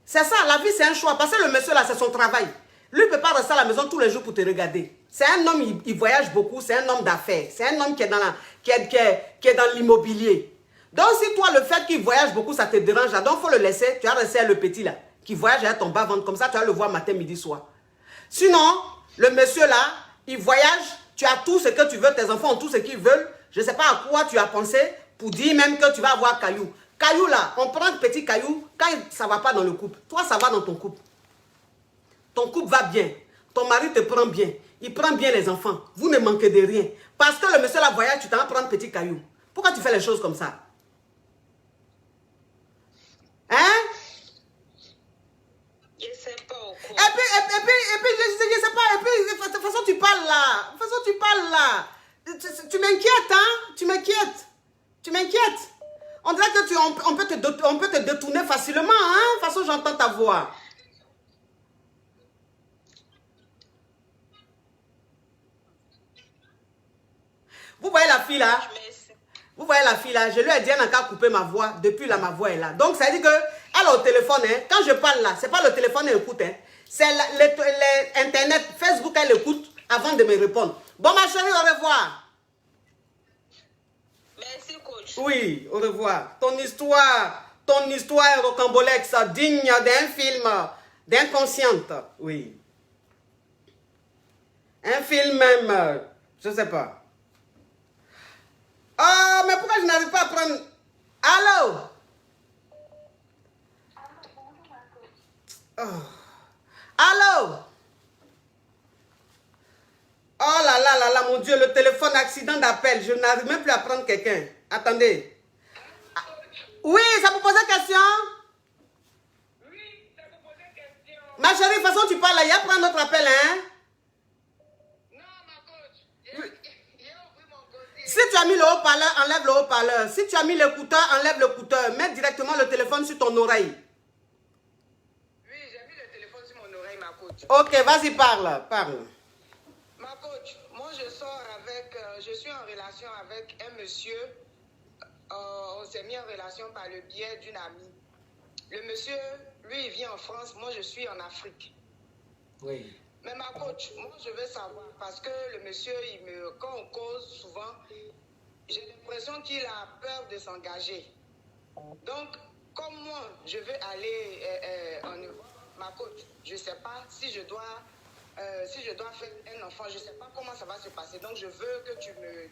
C'est ça, la vie, c'est un choix. Parce que le monsieur là, c'est son travail. Lui ne peut pas rester à la maison tous les jours pour te regarder. C'est un homme, il voyage beaucoup, c'est un homme d'affaires. C'est un homme qui est dans l'immobilier. Donc, si toi, le fait qu'il voyage beaucoup, ça te dérange, donc il faut le laisser. Tu vas rester avec le petit là, qui voyage avec ton bas-ventre. Comme ça, tu vas le voir matin, midi, soir. Sinon, le monsieur là, il voyage, tu as tout ce que tu veux, tes enfants ont tout ce qu'ils veulent. Je ne sais pas à quoi tu as pensé pour dire même que tu vas avoir caillou. Caillou là, on prend un petit caillou quand ça ne va pas dans le couple. Toi, ça va dans ton couple. Ton couple va bien. Ton mari te prend bien. il prend bien les enfants. Vous ne manquez de rien. Parce que le monsieur la voyage, tu t'en prends petit caillou. Pourquoi tu fais les choses comme ça? Hein? Je sais pas au Et puis, je sais pas, et puis, de toute façon, tu parles là. De toute façon, tu parles là. Tu m'inquiètes, hein? Tu m'inquiètes. Tu m'inquiètes. On dirait que on peut te détourner facilement, hein? De toute façon, j'entends ta voix. Vous voyez la fille là? Vous voyez la fille là? Je lui ai dit, elle n'a qu'à couper ma voix. Depuis là, ma voix est là. Donc, ça veut dire qu'elle est au téléphone. Hein? Quand je parle là, c'est pas le téléphone elle écoute. Hein? C'est Internet, Facebook, elle écoute avant de me répondre. Bon, ma chérie, au revoir. Merci, coach. Oui, au revoir. Ton histoire rocambolexe, digne d'un film, d'inconsciente. Oui. Un film même, je sais pas. Oh, mais pourquoi je n'arrive pas à prendre... Allô? Oh. Allô? Oh là là là là, mon Dieu, le téléphone, accident d'appel. Je n'arrive même plus à prendre quelqu'un. Attendez. Oui, ça vous posait question? Oui, ça vous posait question. Ma chérie, de toute façon, tu parles là. Il y a prendre notre appel, hein? Non, ma coach. J'ai ouvert mon côté. Si tu as mis le haut-parleur, enlève le haut-parleur. Si tu as mis l'écouteur, enlève l'écouteur. Mets directement le téléphone sur ton oreille. Oui, j'ai mis le téléphone sur mon oreille, ma coach. Ok, vas-y, parle. Parle. Ma coach, moi je sors avec, je suis en relation avec un monsieur. On s'est mis en relation par le biais d'une amie. Le monsieur, lui, il vit en France, moi je suis en Afrique. Oui. Mais ma coach, moi je veux savoir, parce que le monsieur, quand on cause souvent, j'ai l'impression qu'il a peur de s'engager. Donc, comme moi, je veux aller en Europe, ma coach, je ne sais pas si je dois faire un enfant, je ne sais pas comment ça va se passer. Donc, je veux que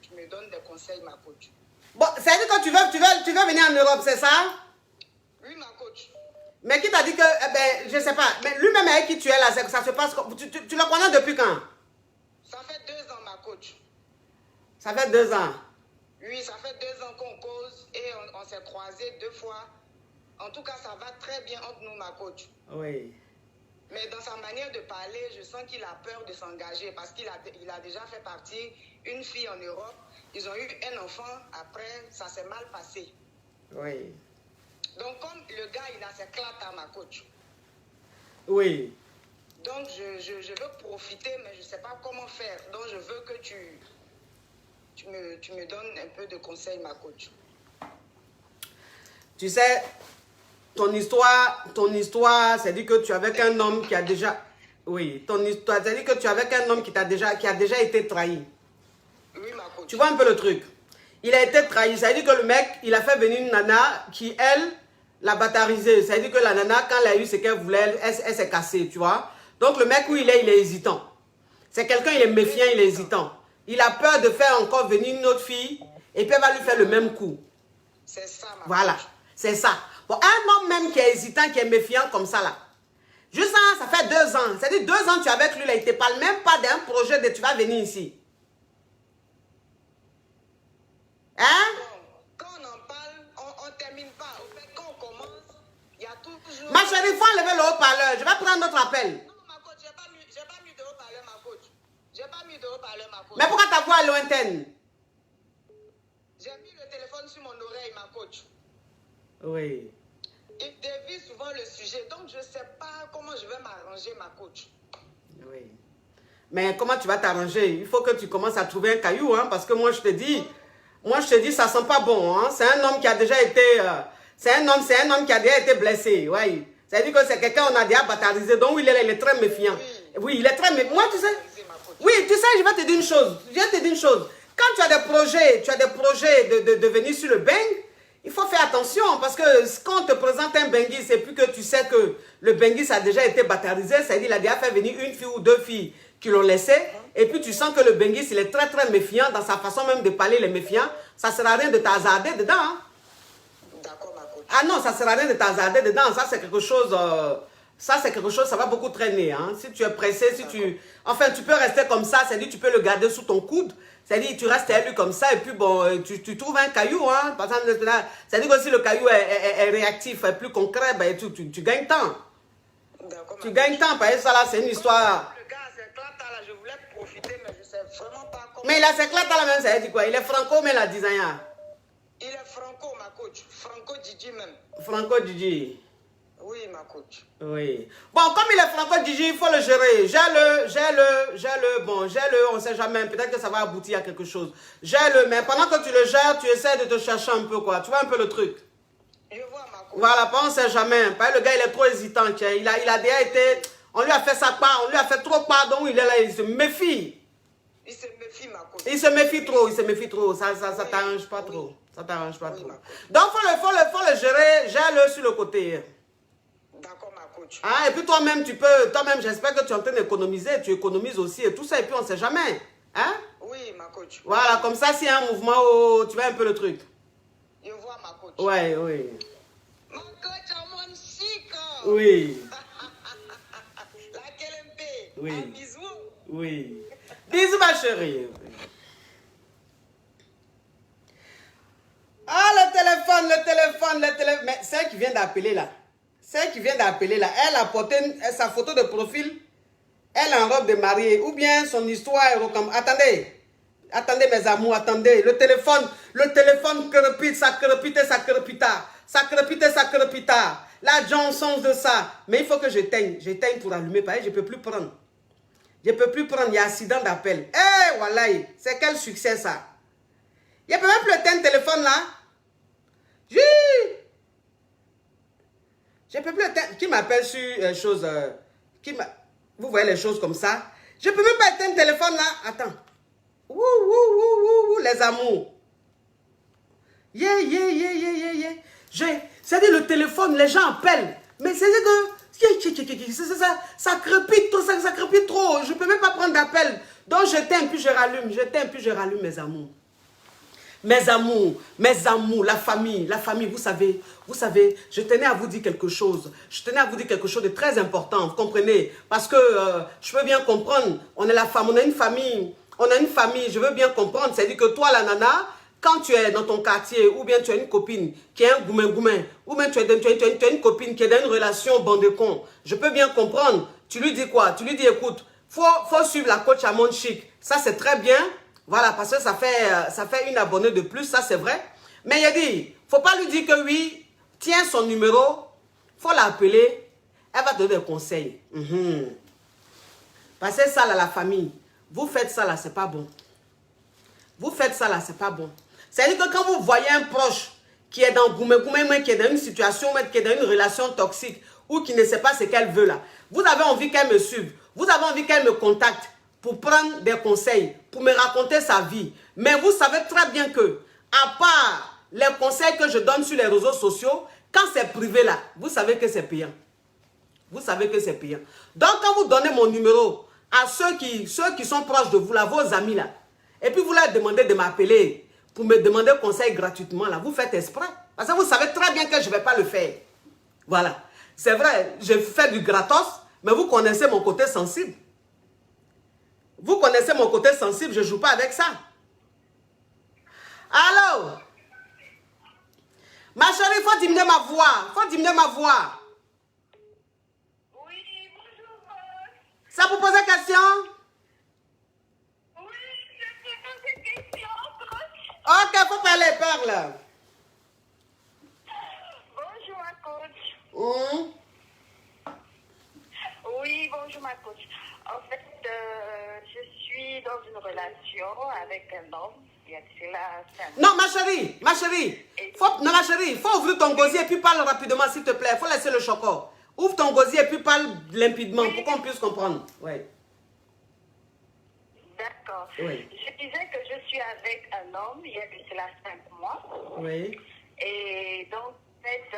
tu me donnes des conseils, ma coach. Bon, c'est-à-dire que tu veux venir en Europe, c'est ça? Oui, ma coach. Mais qui t'a dit que, je sais pas, mais lui-même avec qui tu es là, ça se passe, tu le connais depuis quand? Ça fait 2 ans, ma coach. Ça fait 2 ans. Oui, ça fait 2 ans qu'on cause et on s'est croisés 2 fois. En tout cas, ça va très bien entre nous, ma coach. Oui. Mais dans sa manière de parler, je sens qu'il a peur de s'engager parce qu'il a déjà fait partie une fille en Europe. Ils ont eu un enfant, après, ça s'est mal passé. Oui. Donc, comme le gars, il a ses claques à ma coach. Oui. Donc, je veux profiter, mais je ne sais pas comment faire. Donc, je veux que tu me donnes un peu de conseils, ma coach. Tu sais, ton histoire, c'est-à-dire que tu es avec un homme qui a déjà... Oui, ton histoire, c'est-à-dire que tu es avec un homme qui a déjà été trahi. Oui, ma coach. Tu vois un peu le truc. Il a été trahi. C'est-à-dire que le mec, il a fait venir une nana qui, elle, l'a batarisé. C'est-à-dire que la nana, quand elle a eu ce qu'elle voulait, elle s'est cassée, tu vois. Donc le mec où il est hésitant. C'est quelqu'un, il est méfiant, il est hésitant. Il a peur de faire encore venir une autre fille et puis elle va lui faire le même coup. C'est ça, ma Voilà, coach. c'est ça. Bon, un homme même qui est hésitant, qui est méfiant comme ça là. Juste ça fait 2 ans. C'est-à-dire 2 ans tu es avec lui là, il ne te parle même pas d'un projet de tu vas venir ici. Hein? Quand on en parle, on ne termine pas. En fait, quand on commence, il y a toujours... Ma chérie, il faut enlever le haut-parleur. Je vais prendre notre appel. Non, ma coach, j'ai pas mis de haut-parleur, ma coach. J'ai pas mis de haut-parleur, ma coach. Mais pourquoi ta voix est lointaine? J'ai mis le téléphone sur mon oreille, ma coach. Oui. Il dévie souvent le sujet, donc je ne sais pas comment je vais m'arranger, ma coach. Oui. Mais comment tu vas t'arranger? Il faut que tu commences à trouver un caillou, hein, parce que moi je te dis, ça sent pas bon, hein. C'est un homme qui a déjà été, c'est un homme qui a déjà été blessé, ouais. C'est-à-dire que c'est quelqu'un on a déjà batarisé, donc il est très méfiant. Oui, il est très méfiant. Moi, tu sais, oui, tu sais, je vais te dire une chose. Quand tu as des projets de venir sur le bang, il faut faire attention parce que quand on te présente un bengis, c'est plus que tu sais que le bengis a déjà été batarisé, c'est-à-dire qu'il a déjà fait venir une fille ou 2 filles qui l'ont laissé, et puis tu sens que le bengis, il est très très méfiant dans sa façon même de parler, il est méfiant, ça ne sert à rien de t'hasarder dedans. Hein. D'accord, ma coach. Ah non, ça ne sert à rien de t'hasarder dedans, ça c'est quelque chose, Ça, c'est quelque chose, ça va beaucoup traîner. Hein. Si tu es pressé, si tu... Enfin, tu peux rester comme ça, c'est-à-dire tu peux le garder sous ton coude. C'est-à-dire tu restes élu comme ça et puis bon, tu trouves un caillou. Hein. Par exemple, c'est-à-dire que si le caillou est réactif, est plus concret, ben, tu gagnes temps. Tu gagnes temps, parce que ça là, c'est une histoire... Le gars, c'est clair, là, je voulais profiter, mais je sais vraiment pas comment... Mais il a s'éclate là même, ça veut dire quoi? Il est franco, mais il a 10 ans. Il est franco, ma coach. Franco Didi même. Franco Didi. Oui, ma coach. Oui. Bon, comme il est franco Didi, il faut le gérer. Gère-le. Bon, gère-le, on ne sait jamais. Peut-être que ça va aboutir à quelque chose. Gère-le, mais pendant que tu le gères, tu essaies de te chercher un peu, quoi. Tu vois un peu le truc. Je vois, ma coach. Voilà, pas on ne sait jamais. Parce que le gars, il est trop hésitant. Tiens. Il a déjà été... On lui a fait sa part, on lui a fait trop part, donc il est là, il se méfie. Il se méfie, ma coach. Il se méfie trop, Ça t'arrange pas trop. Ça t'arrange pas trop. ma coach. Donc, faut le gérer, gère-le sur le côté. D'accord, ma coach. Ah, et puis toi-même, j'espère que tu es en train d'économiser, tu économises aussi et tout ça, et puis on ne sait jamais. Hein? Oui, ma coach. Voilà, comme ça, s'il y a un mouvement, oh, tu vois un peu le truc. Je vois, ma coach. Ouais, oui. Ma coach, à mon chic. Oui, La KLMP. Oui. Un bisou. oui. Bisous, ma chérie. Ah, le téléphone. Mais celle qui vient d'appeler là. Elle a porté sa photo de profil. Elle est en robe de mariée. Ou bien son histoire est comme... Attendez mes amours, attendez. Le téléphone crepite, ça crepita. La Johnson de ça. Mais il faut que j'éteigne pour allumer. Parce que je ne peux plus prendre. Il y a accident d'appel. Eh, voilà. C'est quel succès ça. Il ne peut même plus éteindre le téléphone là. Je ne peux plus éteindre. Qui m'appelle sur choses... vous voyez les choses comme ça. Je ne peux même pas éteindre le téléphone là. Attends. Les amours. C'est-à-dire le téléphone, les gens appellent. Mais c'est-à-dire que... Ça crépite trop, ça crépite trop. Je ne peux même pas prendre d'appel. Donc j'éteins puis je rallume mes amours. Mes amours, la famille, vous savez, je tenais à vous dire quelque chose. De très important, vous comprenez? Parce que je peux bien comprendre, on est la femme, on a une famille, je veux bien comprendre. C'est-à-dire que toi, la nana, quand tu es dans ton quartier, ou bien tu as une copine qui est un goumen, ou bien tu as une copine qui est dans une relation bande de cons, je peux bien comprendre. Tu lui dis quoi? Tu lui dis, écoute, faut suivre la coach à mon chic. Ça, c'est très bien. Voilà, parce que ça fait une abonnée de plus, ça c'est vrai. Mais il a dit, faut pas lui dire que oui, tiens son numéro, faut l'appeler, elle va te donner des conseils. Parce que ça là, la famille, vous faites ça là, c'est pas bon. C'est-à-dire que quand vous voyez un proche qui est dans qui est dans une situation, qui est dans une relation toxique, ou qui ne sait pas ce qu'elle veut là, vous avez envie qu'elle me suive, vous avez envie qu'elle me contacte, pour prendre des conseils, pour me raconter sa vie. Mais vous savez très bien que, à part les conseils que je donne sur les réseaux sociaux, quand c'est privé là, vous savez que c'est payant. Donc quand vous donnez mon numéro à ceux qui sont proches de vous là, vos amis là, et puis vous leur demandez de m'appeler pour me demander conseil gratuitement là, vous faites exprès. Parce que vous savez très bien que je ne vais pas le faire. Voilà. C'est vrai, je fais du gratos, mais vous connaissez mon côté sensible. Je ne joue pas avec ça. Allô? Ma chérie, il faut diminuer ma voix. Oui, bonjour. Ça vous pose question? Oui, je peux poser une question, coach. Ok, faut parle. Bonjour, ma coach. Oui, bonjour, ma coach. En fait, je suis dans une relation avec un homme. Il y a cela 5 ans. Non, ma chérie. Faut ouvrir ton gosier et puis parle rapidement, s'il te plaît. Faut laisser le choco. Ouvre ton gosier et puis parle limpidement pour qu'on puisse comprendre. Oui. D'accord. Oui. Je disais que je suis avec un homme, il y a de cela 5 mois. Oui. Et donc, en fait,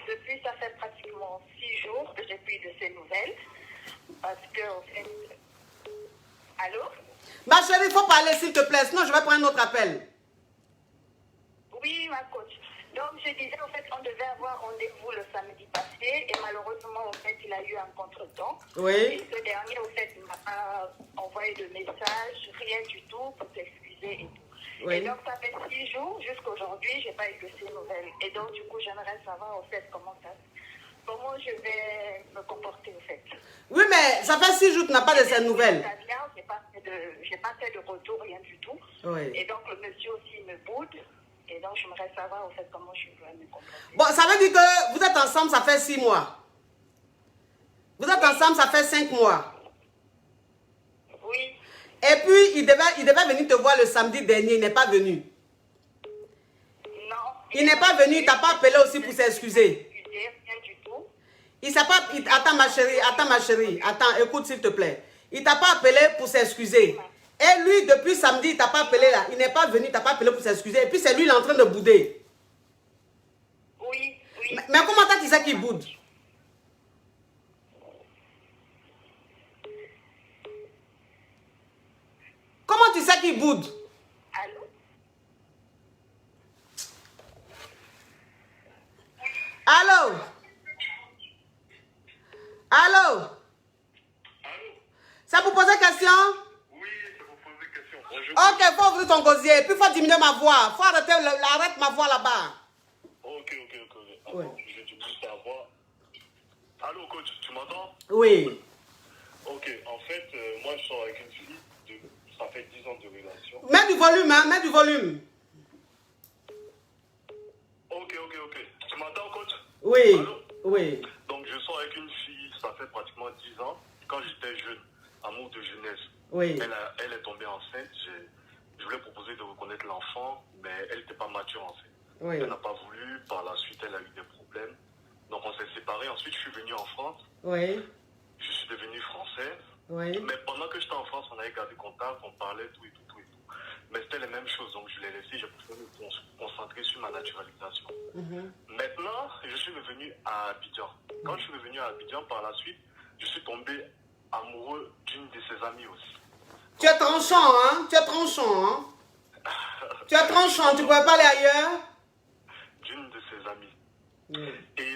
depuis, ça fait pratiquement 6 jours que j'ai plus de ses nouvelles. Parce que, en fait... Allô? Ma chérie, il faut parler, s'il te plaît. Sinon, je vais prendre un autre appel. Oui, ma coach. Donc, je disais, en fait, on devait avoir rendez-vous le samedi passé. Et malheureusement, en fait, il a eu un contretemps. Oui. Et ce dernier, au fait, ne m'a pas envoyé de message, rien du tout pour s'excuser et tout. Oui. Et donc, ça fait 6 jours, jusqu'aujourd'hui, je n'ai pas eu de ces nouvelles. Et donc, du coup, j'aimerais savoir, au fait, comment je vais me comporter, au fait. Oui, mais ça fait 6 jours que tu n'as pas de ces nouvelles. Je n'ai pas fait de retour, rien du tout. Oui. Et donc, le monsieur aussi me boude. Et donc, j'aimerais savoir, au fait, comment je dois me comporter. Bon, ça veut dire que vous êtes ensemble, ça fait 6 mois. Vous êtes ensemble, ça fait 5 mois. Oui. Et puis, il devait venir te voir le samedi dernier, il n'est pas venu. Non. Il n'est pas venu, il ne t'a pas appelé aussi pour s'excuser. Rien du tout. Il s'est pas... Attends ma chérie, attends, écoute s'il te plaît. Il ne t'a pas appelé pour s'excuser. Et lui, depuis samedi, il ne t'a pas appelé là. Il n'est pas venu, il ne t'a pas appelé pour s'excuser. Et puis c'est lui, il est en train de bouder. Oui, oui. Mais comment tu sais qu'il boude? Comment tu sais qu'il boude? Allô? Allô? Allô? Allô? C'est pour poser question? Oui, c'est pour poser question. Bonjour. Ok, il faut ouvrir ton gosier. Puis il faut diminuer ma voix. Il faut arrête ma voix là-bas. Ok. Attends, Ouais. je diminue ta voix. Allô, coach, tu m'entends? Oui. Ok, en fait, moi, je sors avec une fille, ça fait 10 ans de relation. Mets du volume, hein, mets du volume. Ok. Tu m'entends, coach? Oui, Allô? oui. Donc, je sors avec une fille, ça fait pratiquement 10 ans. Quand j'étais jeune, amour de jeunesse, Oui. elle est tombée enceinte. Je voulais proposer de reconnaître l'enfant, mais elle n'était pas mature, en fait. Oui. Elle n'a pas voulu. Par la suite, elle a eu des problèmes. Donc, on s'est séparés. Ensuite, je suis venu en France. Oui. Je suis devenu français. Oui. Mais pendant que j'étais en France, on avait gardé contact, on parlait, tout et tout. Mais c'était les mêmes choses, donc je l'ai laissé, j'ai préféré me concentrer sur ma naturalisation. Maintenant, je suis revenu à Abidjan. Quand je suis revenu à Abidjan, par la suite, je suis tombé amoureux d'une de ses amies aussi. Tu es tranchant, hein? Tu es tranchant, hein? Tu es tranchant, tu ne pouvais pas aller ailleurs? D'une de ses amies. Et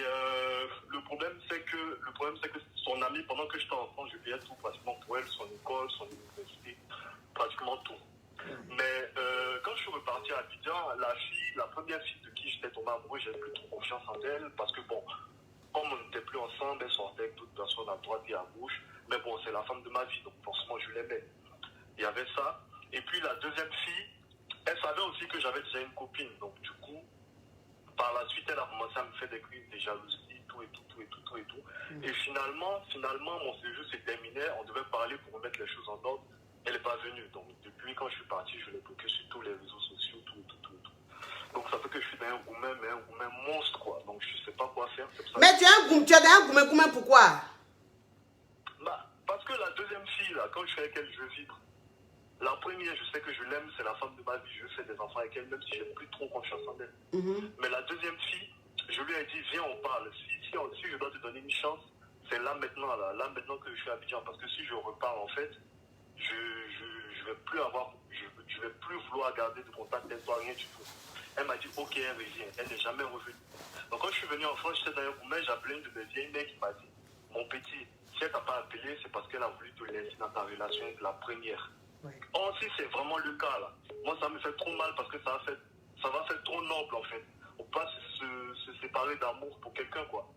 le problème, c'est que son amie, pendant que j'étais en France, je payais tout pratiquement pour elle, son école, son université, pratiquement tout. Mais quand je suis reparti à Abidjan, la première fille de qui j'étais tombé amoureux, j'avais plus trop confiance en elle, parce que bon, comme on n'était plus ensemble, elle sortait avec d'autres personnes à droite et à gauche. Mais bon, c'est la femme de ma vie, donc forcément je l'aimais. Il y avait ça. Et puis la deuxième fille, elle savait aussi que j'avais déjà une copine, donc du coup, par la suite, elle a commencé à me faire des crises de jalousie, tout. Et finalement, mon séjour s'est terminé, on devait parler pour remettre les choses en ordre. Elle n'est pas venue. Donc, depuis quand je suis parti, je l'ai bloqué sur tous les réseaux sociaux, tout. Donc, ça fait que je suis dans un gourmet, mais un gourmet monstre, quoi. Donc, je ne sais pas quoi faire. Ça Mais tu es un gourmet, pourquoi? Bah, parce que la deuxième fille, là, quand je suis avec elle, je vibre. La première, je sais que je l'aime, c'est la femme de ma vie. Je fais des enfants avec elle, même si j'ai plus trop confiance en elle. Mais la deuxième fille, je lui ai dit, viens, on parle. Si je dois te donner une chance, c'est là maintenant que je suis à Abidjan. Parce que si je repars, en fait, je vais plus vouloir garder de contact avec toi, rien du tout. Elle m'a dit, ok, elle revient. Elle n'est jamais revenue. Donc quand je suis venu en France, j'étais dans un gourmet, j'ai appelé une de mes vieilles mères qui m'a dit, mon petit, si elle t'a pas appelé, c'est parce qu'elle a voulu te laisser dans ta relation avec la première. Or, si c'est vraiment le cas, là, moi ça me fait trop mal parce que ça va faire trop noble, en fait. On peut pas se séparer d'amour pour quelqu'un, quoi.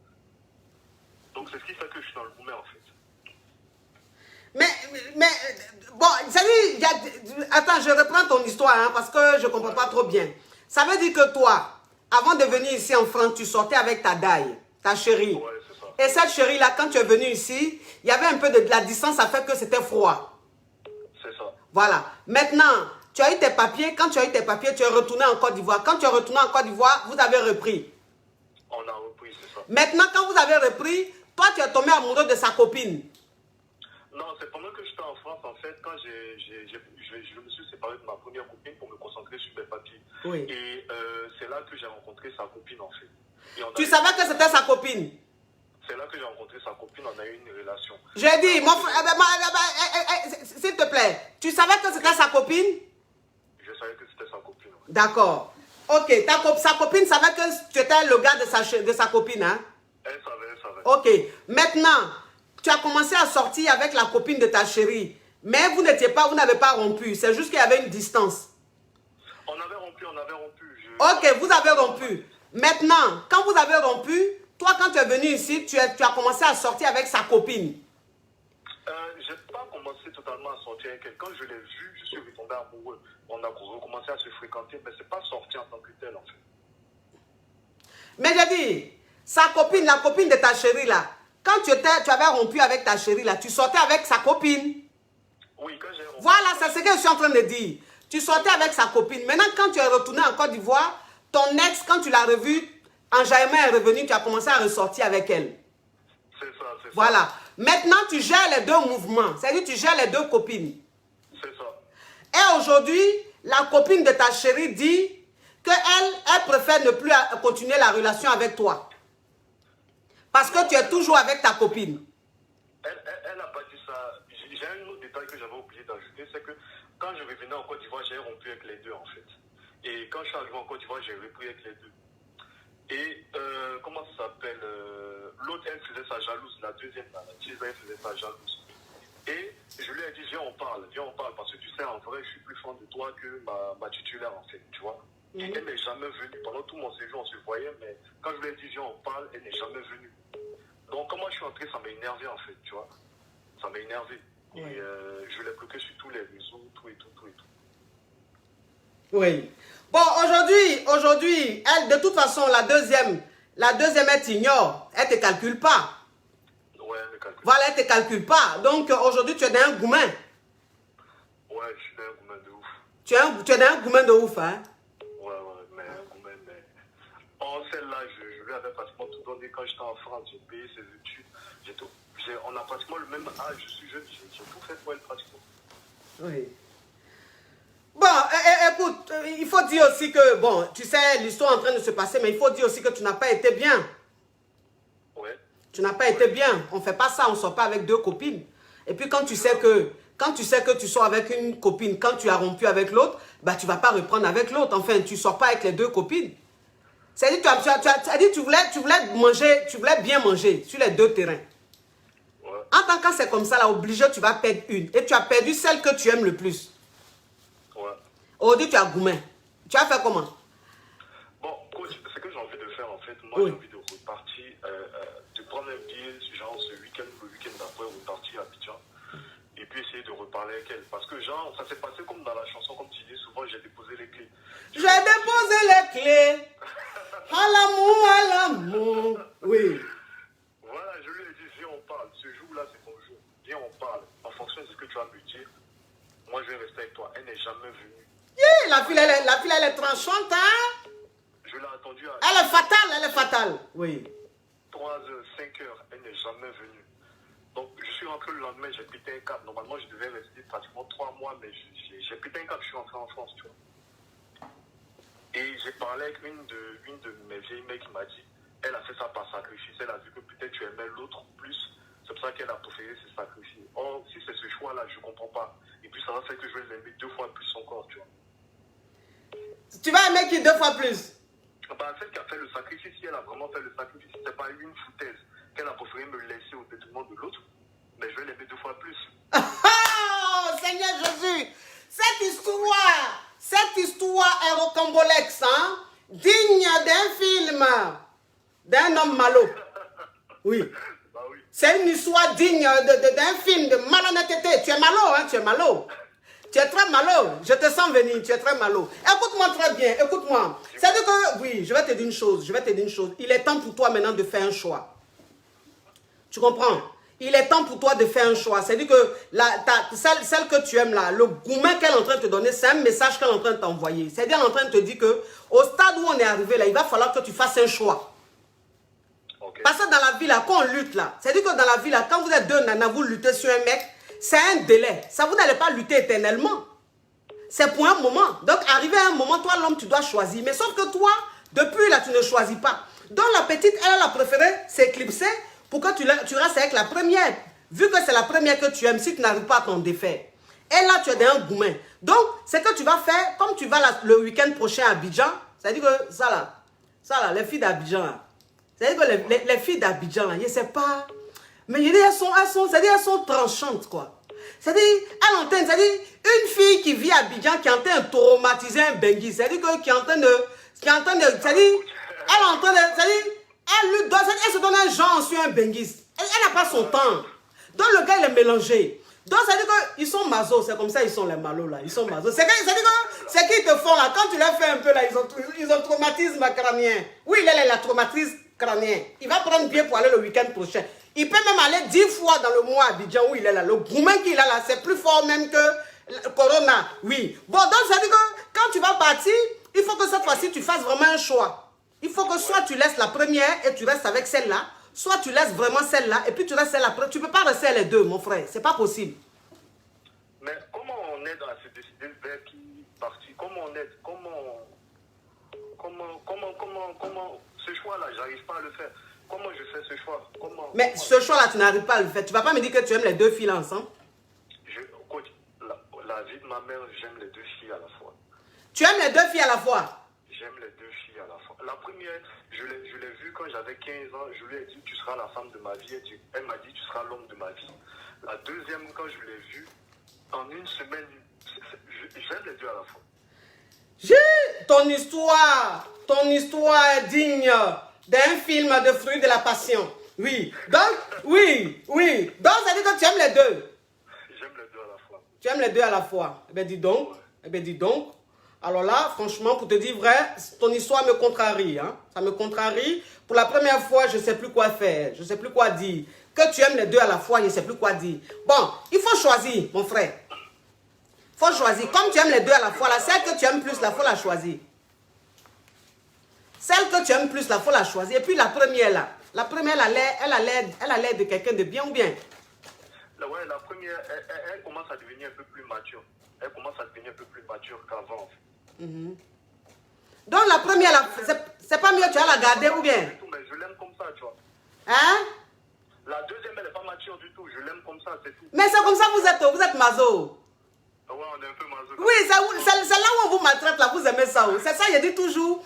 Donc c'est ce qui fait que je suis dans le gourmet, en fait. Mais bon, attends, je reprends ton histoire, hein, parce que je ne comprends pas trop bien. Ça veut dire que toi, avant de venir ici en France, tu sortais avec ta daille, ta chérie. Ouais, c'est ça. Et cette chérie-là, quand tu es venu ici, il y avait un peu de la distance, ça fait que c'était froid. C'est ça. Voilà. Maintenant, tu as eu tes papiers. Quand tu as eu tes papiers, tu es retourné en Côte d'Ivoire. Quand tu es retourné en Côte d'Ivoire, vous avez repris. On a repris, c'est ça. Maintenant, quand vous avez repris, toi, tu es tombé amoureux de sa copine. Non, c'est pendant que j'étais en France, en fait, quand je me suis séparé de ma première copine pour me concentrer sur mes papiers. Oui. Et c'est là que j'ai rencontré sa copine, en fait. Et Tu savais que c'était sa copine? C'est là que j'ai rencontré sa copine, on a eu une relation. J'ai dit, mon frère, s'il te plaît, tu savais que c'était sa copine? Je savais que c'était sa copine. Ouais. D'accord. Ok, sa copine savait que tu étais le gars de sa copine, hein? Elle savait. Ok. Maintenant, tu as commencé à sortir avec la copine de ta chérie. Mais vous n'avez pas rompu. C'est juste qu'il y avait une distance. On avait rompu. Ok, vous avez rompu. Maintenant, quand vous avez rompu, toi, quand tu es venu ici, tu as commencé à sortir avec sa copine. Je n'ai pas commencé totalement à sortir avec elle. Quand je l'ai vue, je suis retombé amoureux. On a recommencé à se fréquenter, mais ce n'est pas sorti en tant que tel, en fait. Mais j'ai dit, sa copine, la copine de ta chérie, là, quand tu avais rompu avec ta chérie, là, tu sortais avec sa copine. Oui, quand j'ai rompu. Voilà, c'est ce que je suis en train de dire. Tu sortais avec sa copine. Maintenant, quand tu es retourné en Côte d'Ivoire, ton ex, quand tu l'as revue, enjaillement est revenu, tu as commencé à ressortir avec elle. C'est ça, c'est ça. Voilà. Maintenant, tu gères les deux mouvements. C'est-à-dire, tu gères les deux copines. C'est ça. Et aujourd'hui, la copine de ta chérie dit qu'elle préfère ne plus continuer la relation avec toi. Parce que tu es toujours avec ta copine. Elle n'a pas dit ça. J'ai un autre détail que j'avais oublié d'ajouter, c'est que quand je revenais en Côte d'Ivoire, j'ai rompu avec les deux, en fait. Et quand je suis arrivé en Côte d'Ivoire, j'ai repris avec les deux. Et comment ça s'appelle, l'autre, elle faisait sa jalouse, la deuxième, la Tisa, elle faisait sa jalouse. Et je lui ai dit, viens on parle, parce que tu sais, en vrai, je suis plus fan de toi que ma titulaire, en fait, tu vois. Et elle n'est jamais venue. Pendant tout mon séjour, on se voyait, mais quand je lui ai dit, viens on parle, elle n'est jamais venue. Donc, comment je suis entré, ça m'a énervé, en fait, tu vois. Ça m'a énervé. Et je l'ai bloqué sur tous les réseaux, tout et tout. Oui. Bon, aujourd'hui, elle, de toute façon, la deuxième, elle t'ignore. Elle ne te calcule pas. Ouais, elle me calcule. Voilà, elle ne te calcule pas. Donc, aujourd'hui, tu es dans un goumin. Ouais, je suis dans un goumin de ouf. Tu es dans un goumin de ouf, hein? Ouais, mais un goumin, mais... Oh, celle-là, je lui avais pratiquement tout donné quand j'étais en France. J'ai payé ses études. On a pratiquement le même âge. Je suis jeune, j'ai tout fait pour elle pratiquement. Oui. Bon, écoute, il faut dire aussi que, bon, tu sais, l'histoire est en train de se passer, mais il faut dire aussi que tu n'as pas été bien. Ouais. Tu n'as pas été bien. On ne fait pas ça, on ne sort pas avec deux copines. Et puis quand tu sais que tu sors avec une copine, quand tu as rompu avec l'autre, bah, tu ne vas pas reprendre avec l'autre. Enfin, tu ne sors pas avec les deux copines. C'est-à-dire tu voulais bien manger sur les deux terrains. Ouais. En tant que c'est comme ça, là, obligé, tu vas perdre une. Et tu as perdu celle que tu aimes le plus. Ouais. Aujourd'hui, tu as gourmet. Tu as fait comment? Bon, coach, ce que j'ai envie de faire, en fait, moi, Oui. j'ai envie de repartir, de prendre un billet, genre ce week-end, le week-end d'après, repartir à Abidjan. Et puis essayer de reparler avec elle. Parce que, genre, ça s'est passé comme dans la chanson, comme tu dis, souvent, j'ai déposé les clés. J'ai déposé les clés. À l'amour. Oui. Voilà, je lui ai dit, viens, on parle. Ce jour-là, c'est ton jour. Viens, on parle. En fonction de ce que tu vas me dire, moi, je vais rester avec toi. Elle n'est jamais venue. Yeah, la fille, elle est tranchante, hein? Je l'ai attendue à... Elle est fatale. Oui. 3h, 5h, elle n'est jamais venue. Donc, je suis rentré le lendemain, j'ai pété un câble. Normalement, je devais rester pratiquement 3 mois, mais j'ai pété un câble, je suis rentré en France, tu vois. Et j'ai parlé avec une de mes vieilles mecs qui m'a dit, elle a fait ça par sacrifice, elle a vu que peut-être tu aimais l'autre plus, c'est pour ça qu'elle a préféré se sacrifier. Or, si c'est ce choix-là, je ne comprends pas. Et puis, ça va faire que je vais l'aimer 2 fois plus encore, tu vois. Tu vas aimer qui 2 fois plus? Bah, celle qui a fait le sacrifice, si elle a vraiment fait le sacrifice, si c'est pas une foutaise, qu'elle a préféré me laisser au détriment de l'autre, mais je vais l'aimer 2 fois plus. Oh, Seigneur Jésus, cette histoire est rocambolesque, hein? Digne d'un film, d'un homme malot. Oui. Bah oui. C'est une histoire digne d'un film de malhonnêteté. Tu es malot, hein? Tu es malot. Tu es très malot. Je te sens venir. Tu es très malot. Écoute-moi très bien. Écoute-moi. C'est-à-dire que, oui, je vais te dire une chose. Il est temps pour toi maintenant de faire un choix. Tu comprends? Il est temps pour toi de faire un choix. C'est-à-dire que celle que tu aimes là, le gourmet qu'elle est en train de te donner, c'est un message qu'elle est en train de t'envoyer. C'est-à-dire qu'elle est en train de te dire qu'au stade où on est arrivé là, il va falloir que tu fasses un choix. Okay. Parce que dans la vie là, quand on lutte là, c'est-à-dire que dans la vie là, quand vous êtes deux nanas, vous luttez sur un mec, c'est un délai. Ça, vous n'allez pas lutter éternellement. C'est pour un moment. Donc, arrivé à un moment, toi, l'homme, tu dois choisir. Mais sauf que toi, depuis là, tu ne choisis pas. Donc, la petite, elle a préféré s'éclipser pour que tu restes avec la première. Vu que c'est la première que tu aimes, si tu n'arrives pas à t'en défaire. Et là, tu es dans un gourmet. Donc, ce que tu vas faire, comme tu vas le week-end prochain à Abidjan, c'est-à-dire que ça là, les filles d'Abidjan là, C'est-à-dire que les filles d'Abidjan, là, je ne sais pas. Mais je dis, elles sont tranchantes, quoi. C'est-à-dire, elle entend, c'est-à-dire, une fille qui vit à Abidjan, qui est en train de traumatiser un Bengui, c'est-à-dire qui est en train de, c'est-à-dire, elle est en train de, c'est-à-dire, elle se donne un genre sur un Bengui. Elle n'a pas son temps. Donc, le gars, il est mélangé. Donc, ça veut dire qu'ils sont mazos, c'est comme ça, ils sont les malos, là. Ils sont mazos. C'est qu'ils te font, là, quand tu leur fais un peu, là, ils ont traumatisme crânien. Oui, il a la traumatisme crânien. Il va prendre bien pour aller le week-end prochain. Il peut même aller 10 fois dans le mois à Abidjan où il est là. Le gourmand qu'il a là, c'est plus fort même que le Corona. Oui. Bon, donc, ça veut dire que quand tu vas partir, il faut que cette fois-ci, tu fasses vraiment un choix. Il faut que soit tu laisses la première et tu restes avec celle-là, soit tu laisses vraiment celle-là et puis tu restes celle-là. Tu ne peux pas rester les deux, mon frère. C'est pas possible. Mais comment on aide à se décider vers qui partir? Comment on aide? Comment ce choix-là, j'arrive pas à le faire. Comment je fais ce choix? Mais ce choix-là, tu n'arrives pas à le faire. Tu ne vas pas me dire que tu aimes les deux filles ensemble. Coach, la vie de ma mère, j'aime les deux filles à la fois. Tu aimes les deux filles à la fois? J'aime les deux filles à la fois. La première, je l'ai vue quand j'avais 15 ans. Je lui ai dit, tu seras la femme de ma vie. Elle m'a dit, tu seras l'homme de ma vie. La deuxième, quand je l'ai vue, en une semaine, j'aime les deux à la fois. Ton histoire est digne d'un film de Fruits de la Passion. Oui. Donc, oui. Donc, ça dit que tu aimes les deux. J'aime les deux à la fois. Tu aimes les deux à la fois. Eh bien, dis donc. Ouais. Eh bien, dis donc. Alors là, franchement, pour te dire vrai, ton histoire me contrarie. Hein? Ça me contrarie. Pour la première fois, je ne sais plus quoi faire. Je ne sais plus quoi dire. Que tu aimes les deux à la fois, je ne sais plus quoi dire. Bon, il faut choisir, mon frère. Il faut choisir. Comme tu aimes les deux à la fois, là, celle que tu aimes plus, il faut la choisir. Celle que tu aimes plus, il faut la choisir. Et puis la première, là. La première, elle a l'air de quelqu'un de bien ou bien? Ouais, la première, elle commence à devenir un peu plus mature. Elle commence à devenir un peu plus mature qu'avant. Donc la première, là, c'est pas mieux, tu vas la garder ou bien? Mais je l'aime comme ça, tu vois. Hein? La deuxième, elle n'est pas mature du tout. Je l'aime comme ça, c'est tout. Mais c'est comme ça que vous êtes maso. Ouais, on est un peu maso. Oui, c'est là où on vous maltraite, là, vous aimez ça. C'est ça, je dis toujours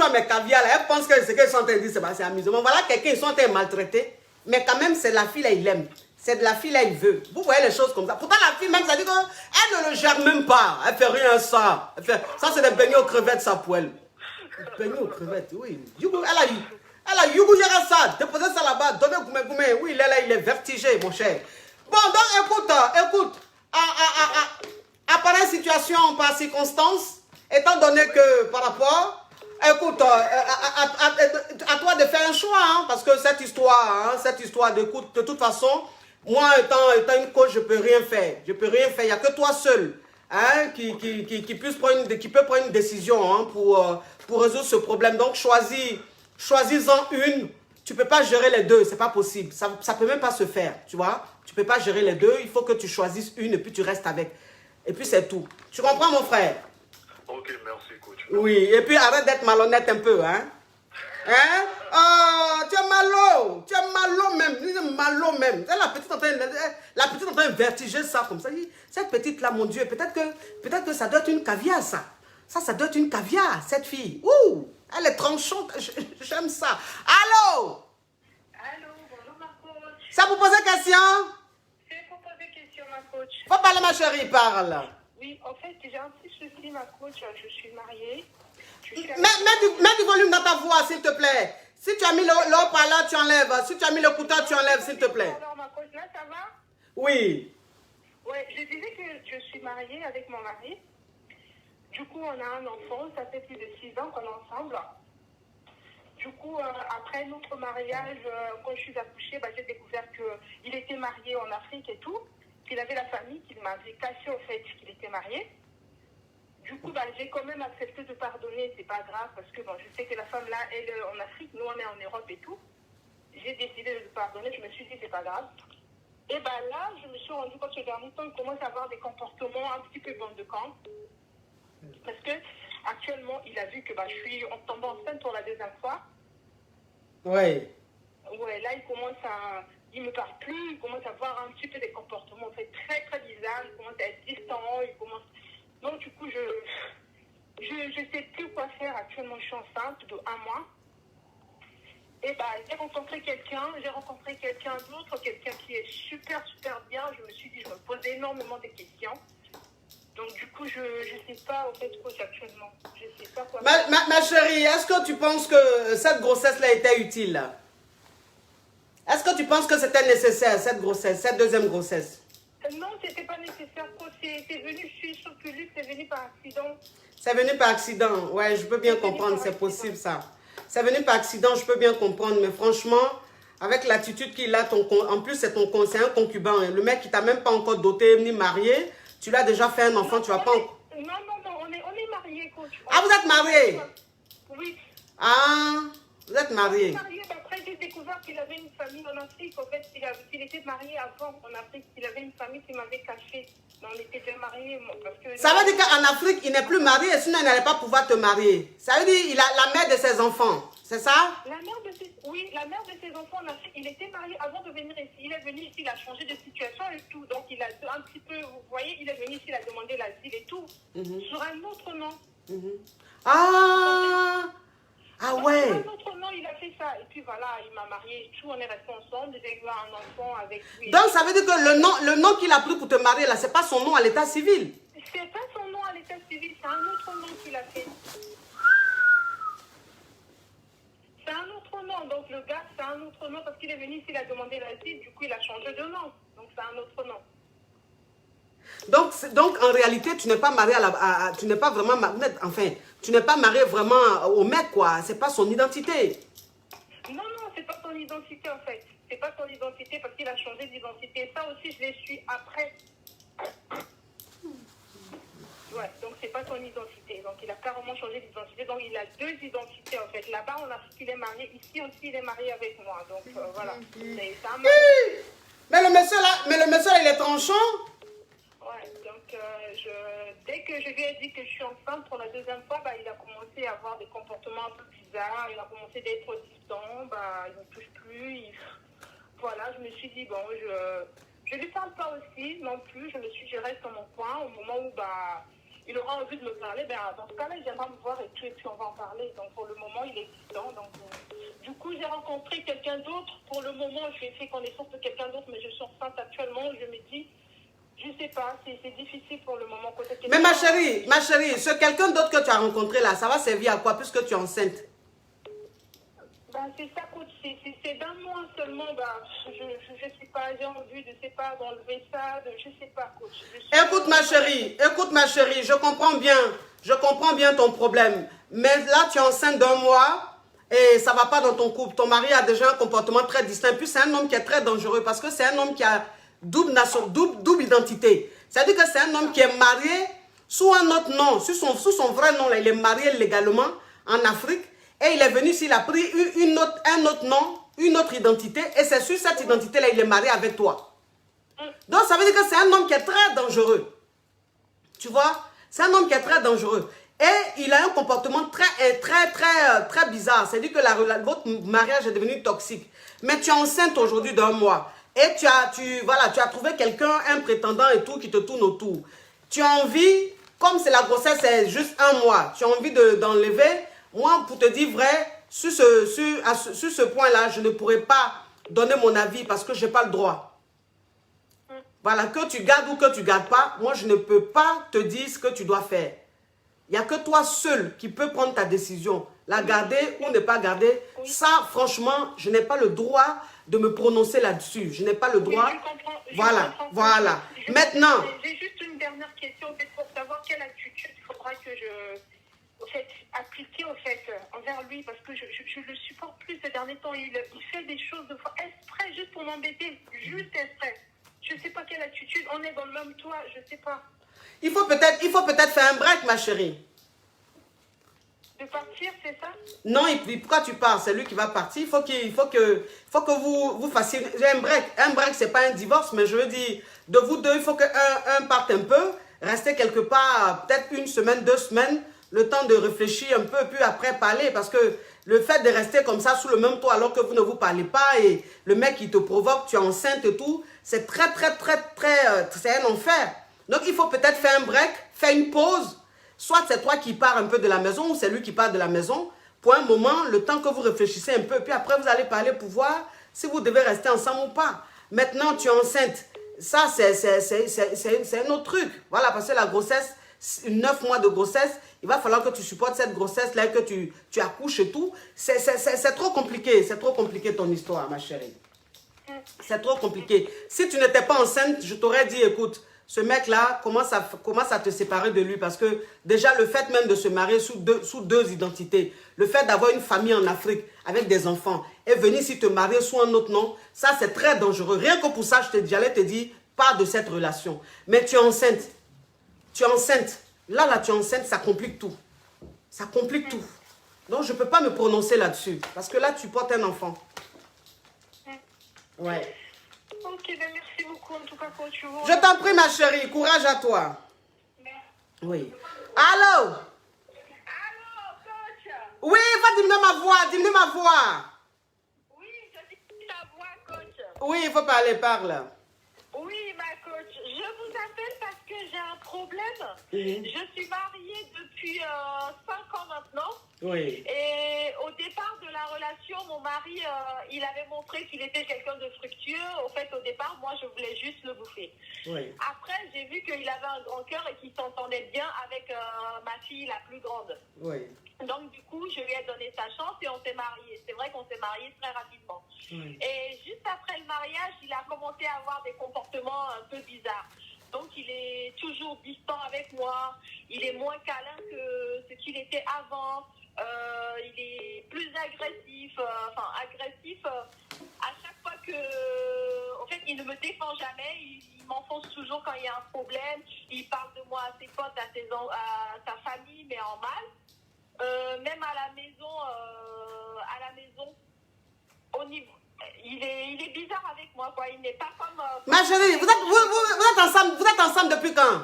à mes caviars, là, elles pensent que ce qu'ils sont en train de dire, c'est amusant. Voilà quelqu'un, ils sont en train de maltraiter, mais quand même, c'est la fille, là, il aime. C'est de la fille, là, il veut. Vous voyez les choses comme ça. Pourtant, la fille, même, ça dit qu'elle ne le gère même pas. Elle fait rien, ça. Ça, c'est des beignets aux crevettes, ça, pour elle. Beignets aux crevettes, oui. Elle a Yougou gère ça. Déposez ça là-bas. Donnez goumé. Oui, il est là, il est vertigé, mon cher. Bon, donc, écoute. À pareille situation, par circonstance, étant donné que par rapport, écoute, à toi de faire un choix, hein, parce que cette histoire d'écoute, de toute façon, moi étant une coach, je peux rien faire. Il n'y a que toi seul hein, qui peut prendre une décision hein, pour résoudre ce problème. Donc choisis-en une. Tu ne peux pas gérer les deux, c'est pas possible. Ça ne peut même pas se faire, tu vois. Tu ne peux pas gérer les deux, il faut que tu choisisses une et puis tu restes avec. Et puis c'est tout. Tu comprends, mon frère? Ok, merci, coach. Oui, et puis arrête d'être malhonnête un peu, hein? Hein? Oh, tu es malo même. La petite en train de vertiger ça comme ça. Cette petite-là, mon Dieu, peut-être que ça doit être une caviar, ça. Ça doit être une caviar, cette fille. Ouh, elle est tranchante, j'aime ça. Allô? Allô, bonjour ma coach. Ça vous pose question? C'est pour poser question ma coach. Faut parler, ma chérie, parle. Oui, en fait, j'ai un petit souci ma coach, je suis mariée. Mets du volume dans ta voix, s'il te plaît. Si tu as mis le haut-parleur, tu enlèves. Si tu as mis le couteau, tu enlèves, s'il te plaît. Alors ma coach, là, ça va? Oui. Ouais, je disais que je suis mariée avec mon mari. Du coup, on a un enfant, ça fait plus de 6 ans qu'on est ensemble. Du coup, après notre mariage, quand je suis accouchée, j'ai découvert qu'il était marié en Afrique et tout. Qu'il avait la famille, qu'il m'avait caché au fait qu'il était marié. Du coup, j'ai quand même accepté de pardonner, c'est pas grave, parce que je sais que la femme là, elle est en Afrique, nous on est en Europe et tout. J'ai décidé de pardonner, je me suis dit c'est pas grave. Et là, je me suis rendu compte que dernier temps, il commence à avoir des comportements un petit peu bande de camp. Parce que actuellement, il a vu que je suis tombée enceinte pour la deuxième fois. Oui. Ouais, là, il me parle plus, il commence à avoir un petit peu des comportements en fait, très très bizarres, il commence à être distant, Donc du coup, je sais plus quoi faire actuellement, je suis enceinte de 1 mois. Et Et bah, j'ai rencontré quelqu'un d'autre, quelqu'un qui est super, super bien. Je me suis dit, je me pose énormément de questions. Donc, du coup, je ne sais pas, en fait, quoi actuellement. Je ne sais pas quoi. Ma chérie, est-ce que tu penses que cette grossesse-là était utile? Est-ce que tu penses que c'était nécessaire, cette grossesse, cette deuxième grossesse? Non, c'était pas nécessaire. C'est venu, je suis sûre que lui, c'est venu par accident. C'est venu par accident. Ouais, je peux bien comprendre, c'est possible ça. C'est venu par accident, je peux bien comprendre. Mais franchement, avec l'attitude qu'il a, en plus c'est un concubin. Hein. Le mec qui t'a même pas encore doté ni marié, tu l'as déjà fait un enfant, non, tu vas pas... Non, on est mariés, coach. Ah, vous êtes mariés? Oui. Ah, vous êtes mariés. Après, j'ai découvert qu'il avait une famille en Afrique. En fait, il était marié avant en Afrique. Il avait une famille qui m'avait caché. Mais on était déjà mariés. Parce que ça veut dire qu'en Afrique, il n'est plus marié, sinon il n'allait pas pouvoir te marier. Ça veut dire qu'il a la mère de ses enfants, c'est ça? Oui, la mère de ses enfants en Afrique. Il était marié avant de venir ici. Il est venu ici, il a changé de situation et tout. Donc, il a un petit peu, vous voyez, il est venu ici, il a demandé l'asile et tout. Sur un autre nom. Ah ouais. Sur un autre nom, il a fait ça. Et puis voilà, il m'a marié et tout. On est restés ensemble. J'ai eu un enfant avec lui. Donc, ça veut dire que le nom qu'il a pris pour te marier, là, c'est pas son nom à l'état civil. C'est pas son nom à l'état civil, c'est un autre nom qu'il a fait. C'est un autre nom. Donc, le gars, c'est un autre nom parce qu'il est venu ici, il a demandé l'asile. Du coup, il a changé de nom. Donc, c'est un autre nom. Donc en réalité, tu n'es pas marié tu n'es pas vraiment enfin, tu n'es pas marié vraiment au mec, quoi. C'est pas son identité. Non, c'est pas son identité, en fait. C'est pas son identité parce qu'il a changé d'identité. Ça aussi, je l'ai su après. Ouais, donc c'est pas son identité. Donc, il a carrément changé d'identité. Donc, il a deux identités, en fait. Là-bas, on a il est marié. Ici aussi, il est marié avec moi. Donc, voilà. C'est un mari. Mais le monsieur là, il est tranchant. Ouais, donc dès que je lui ai dit que je suis enceinte pour la deuxième fois, bah, il a commencé à avoir des comportements un peu bizarres, il a commencé d'être distant, bah, il ne me touche plus, voilà, je me suis dit, bon, je lui parle pas aussi non plus, je reste dans mon coin au moment où bah, il aura envie de me parler, ben, dans ce cas-là, il viendra me voir et puis on va en parler. Donc pour le moment, il est distant. Donc, du coup, j'ai rencontré quelqu'un d'autre. Pour le moment, j'ai fait connaissance de quelqu'un d'autre, mais je suis enceinte actuellement, je me dis... Je sais pas, c'est difficile pour le moment. Mais ma chérie, ce quelqu'un d'autre que tu as rencontré là, ça va servir à quoi puisque tu es enceinte? Ben, c'est ça, coach. C'est d'un mois seulement. Ben, je sais pas, j'ai envie de, sais pas, d'enlever ça. Je sais pas, coach. Écoute ma chérie, je comprends bien ton problème. Mais là, tu es enceinte d'un mois et ça va pas dans ton couple. Ton mari a déjà un comportement très distinct. Puis c'est un homme qui est très dangereux parce que c'est un homme qui a double identité. C'est-à-dire que c'est un homme qui est marié sous un autre nom, sous son vrai nom. Là, il est marié légalement en Afrique et il est venu ici, il a pris un autre nom, une autre identité et c'est sur cette identité-là il est marié avec toi. Donc ça veut dire que c'est un homme qui est très dangereux. Tu vois? C'est un homme qui est très dangereux. Et il a un comportement très bizarre. C'est-à-dire que votre mariage est devenu toxique. Mais tu es enceinte aujourd'hui d'un mois. Et tu as trouvé quelqu'un, un prétendant et tout, qui te tourne autour. Tu as envie, comme c'est la grossesse, c'est juste un mois, tu as envie d'enlever. Moi, pour te dire vrai, sur ce point-là, je ne pourrais pas donner mon avis parce que je n'ai pas le droit. Voilà, que tu gardes ou que tu ne gardes pas, moi, je ne peux pas te dire ce que tu dois faire. Il n'y a que toi seul qui peux prendre ta décision. La garder ou ne pas garder, ça, franchement, je n'ai pas le droit de me prononcer là-dessus. Je n'ai pas le droit. Je voilà. Maintenant. J'ai juste une dernière question pour savoir quelle attitude il faudra que appliquer envers lui parce que je le supporte plus ces derniers temps. Il fait des choses de fois exprès juste pour m'embêter. Juste exprès. Je ne sais pas quelle attitude. On est dans le même toit. Je ne sais pas. Il faut peut-être faire un break, ma chérie. De partir, c'est ça? Non, et puis pourquoi tu pars? C'est lui qui va partir. Il faut que vous fassiez un break. Un break, ce n'est pas un divorce, mais je veux dire, de vous deux, il faut qu'un parte un peu, rester quelque part, peut-être une semaine, 2 semaines, le temps de réfléchir un peu, puis après parler. Parce que le fait de rester comme ça sous le même toit alors que vous ne vous parlez pas et le mec qui te provoque, tu es enceinte et tout, c'est c'est un enfer. Donc, il faut peut-être faire un break, faire une pause. Soit c'est toi qui pars un peu de la maison ou c'est lui qui part de la maison pour un moment, le temps que vous réfléchissez un peu, puis après vous allez parler pour voir si vous devez rester ensemble ou pas. Maintenant, tu es enceinte. Ça, c'est un autre truc. Voilà, parce que la grossesse, 9 mois de grossesse, il va falloir que tu supportes cette grossesse-là et que tu accouches et tout. C'est trop compliqué. C'est trop compliqué ton histoire, ma chérie. C'est trop compliqué. Si tu n'étais pas enceinte, je t'aurais dit, écoute, ce mec-là commence à te séparer de lui parce que déjà le fait même de se marier sous deux identités, le fait d'avoir une famille en Afrique avec des enfants et venir ici te marier sous un autre nom, ça c'est très dangereux. Rien que pour ça, j'allais te dire, pars de cette relation. Mais tu es enceinte. Tu es enceinte. Là, tu es enceinte, ça complique tout. Ça complique tout. Donc, je ne peux pas me prononcer là-dessus. Parce que là, tu portes un enfant. Ouais. Ok, ben merci beaucoup en tout cas, coach. Je t'en prie, ma chérie. Courage à toi. Merci. Oui. Allô? Allô, coach? Oui, va diminuer ma voix. Diminue ma voix. Oui, je dis ta voix, coach. Oui, il faut parler, parle. Oui, ma coach. Je vous appelle parce que j'ai un problème. Je suis mariée depuis 5 ans maintenant. Oui. Et au départ de la relation, mon mari, il avait montré qu'il était quelqu'un de fructueux. Au fait, au départ, moi, je voulais juste le bouffer. Oui. Après, j'ai vu qu'il avait un grand cœur et qu'il s'entendait bien avec ma fille la plus grande. Oui. Donc, du coup, je lui ai donné sa chance et on s'est mariés. C'est vrai qu'on s'est mariés très rapidement. Oui. Et juste après le mariage, il a commencé à avoir des comportements un peu bizarres. Donc, il est toujours distant avec moi. Il est moins câlin que ce qu'il était avant. Il est plus agressif. À chaque fois que... En fait, il ne me défend jamais. Il m'enfonce toujours quand il y a un problème. Il parle de moi à ses potes, à sa famille, mais en mal. Même à la maison, au niveau... Il est bizarre avec moi, quoi. Il n'est pas comme... Ma chérie, vous êtes ensemble depuis quand?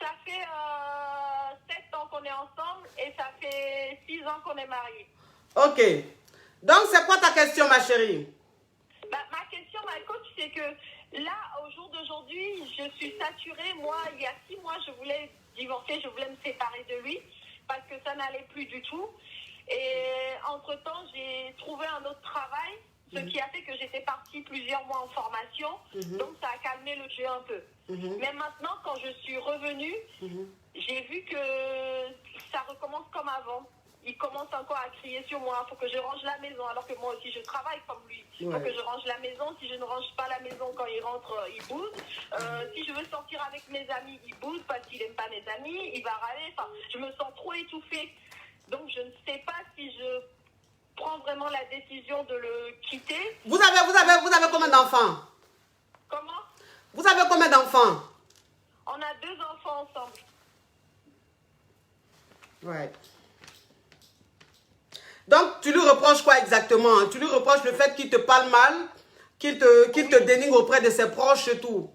Ça fait 7 ans qu'on est ensemble et ça fait 6 ans qu'on est mariés. Ok. Donc, c'est quoi ta question, ma chérie? Ma question, ma coach, c'est que là, au jour d'aujourd'hui, je suis saturée. Moi, il y a 6 mois, je voulais divorcer, je voulais me séparer de lui parce que ça n'allait plus du tout. Et entre-temps, j'ai trouvé un autre travail, ce qui a fait que j'étais partie plusieurs mois en formation. Donc, ça a calmé le jeu un peu. Mais maintenant, quand je suis revenue, j'ai vu que ça recommence comme avant. Il commence encore à crier sur moi. Il faut que je range la maison, alors que moi aussi, je travaille comme lui. Il faut que je range la maison. Si je ne range pas la maison quand il rentre, il boude. Si je veux sortir avec mes amis, il boude parce qu'il n'aime pas mes amis. Il va râler. Enfin, je me sens trop étouffée. Donc, je ne sais pas si je prends vraiment la décision de le quitter. Vous avez combien d'enfants? Comment? Vous avez combien d'enfants? On a 2 enfants ensemble. Ouais. Donc, tu lui reproches quoi exactement? Tu lui reproches le fait qu'il te parle mal, qu'il te dénigre auprès de ses proches et tout?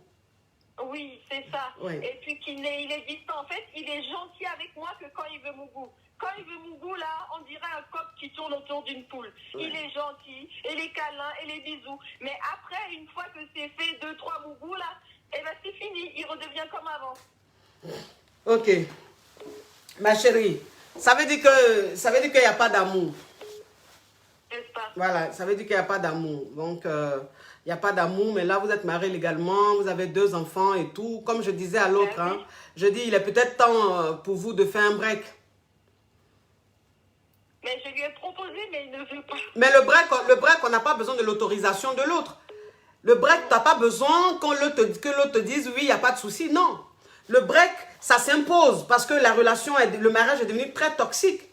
Oui, c'est ça. Oui. Et puis il est distant. En fait, il est gentil avec moi que quand il veut Mougou. Quand il veut Mougou, là, on dirait un coq qui tourne autour d'une poule. Oui. Il est gentil, et les câlins, et les bisous. Mais après, une fois que c'est fait 2-3 Mougou, là, eh ben c'est fini. Il redevient comme avant. Ok. Ma chérie, ça veut dire qu'il n'y a pas d'amour. N'est-ce pas? Voilà, ça veut dire qu'il n'y a pas d'amour. Donc, il n'y a pas d'amour, mais là, vous êtes mariés légalement, vous avez 2 enfants et tout. Comme je disais à l'autre, hein, je dis, il est peut-être temps pour vous de faire un break. Mais je lui ai proposé, mais il ne veut pas. Mais le break, on n'a pas besoin de l'autorisation de l'autre. Le break, tu n'as pas besoin que l'autre te dise, oui, il n'y a pas de souci. Non. Le break, ça s'impose parce que la relation, le mariage est devenu très toxique.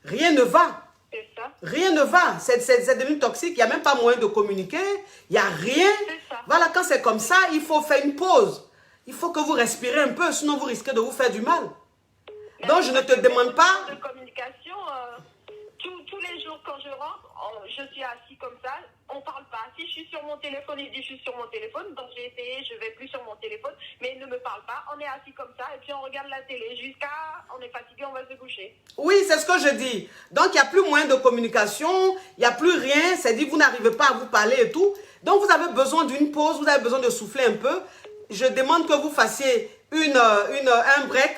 Rien ne va. C'est ça. Rien ne va. C'est devenu toxique. Il n'y a même pas moyen de communiquer. Il n'y a rien. Voilà, quand c'est comme ça, il faut faire une pause. Il faut que vous respirez un peu, sinon vous risquez de vous faire du mal. Mais donc, je ne te demande pas... De communication, tous les jours quand je rentre, je suis assis comme ça, on ne parle pas. Si je suis sur mon téléphone, il dit je suis sur mon téléphone, donc j'ai essayé, je ne vais plus sur mon téléphone, mais il ne me parle pas. On est assis comme ça et puis on regarde la télé jusqu'à... On est fatigué, on va se coucher. Oui, c'est ce que je dis. Donc, il n'y a plus moyen de communication, il n'y a plus rien, c'est dit, vous n'arrivez pas à vous parler et tout. Donc, vous avez besoin d'une pause, vous avez besoin de souffler un peu. Je demande que vous fassiez un break,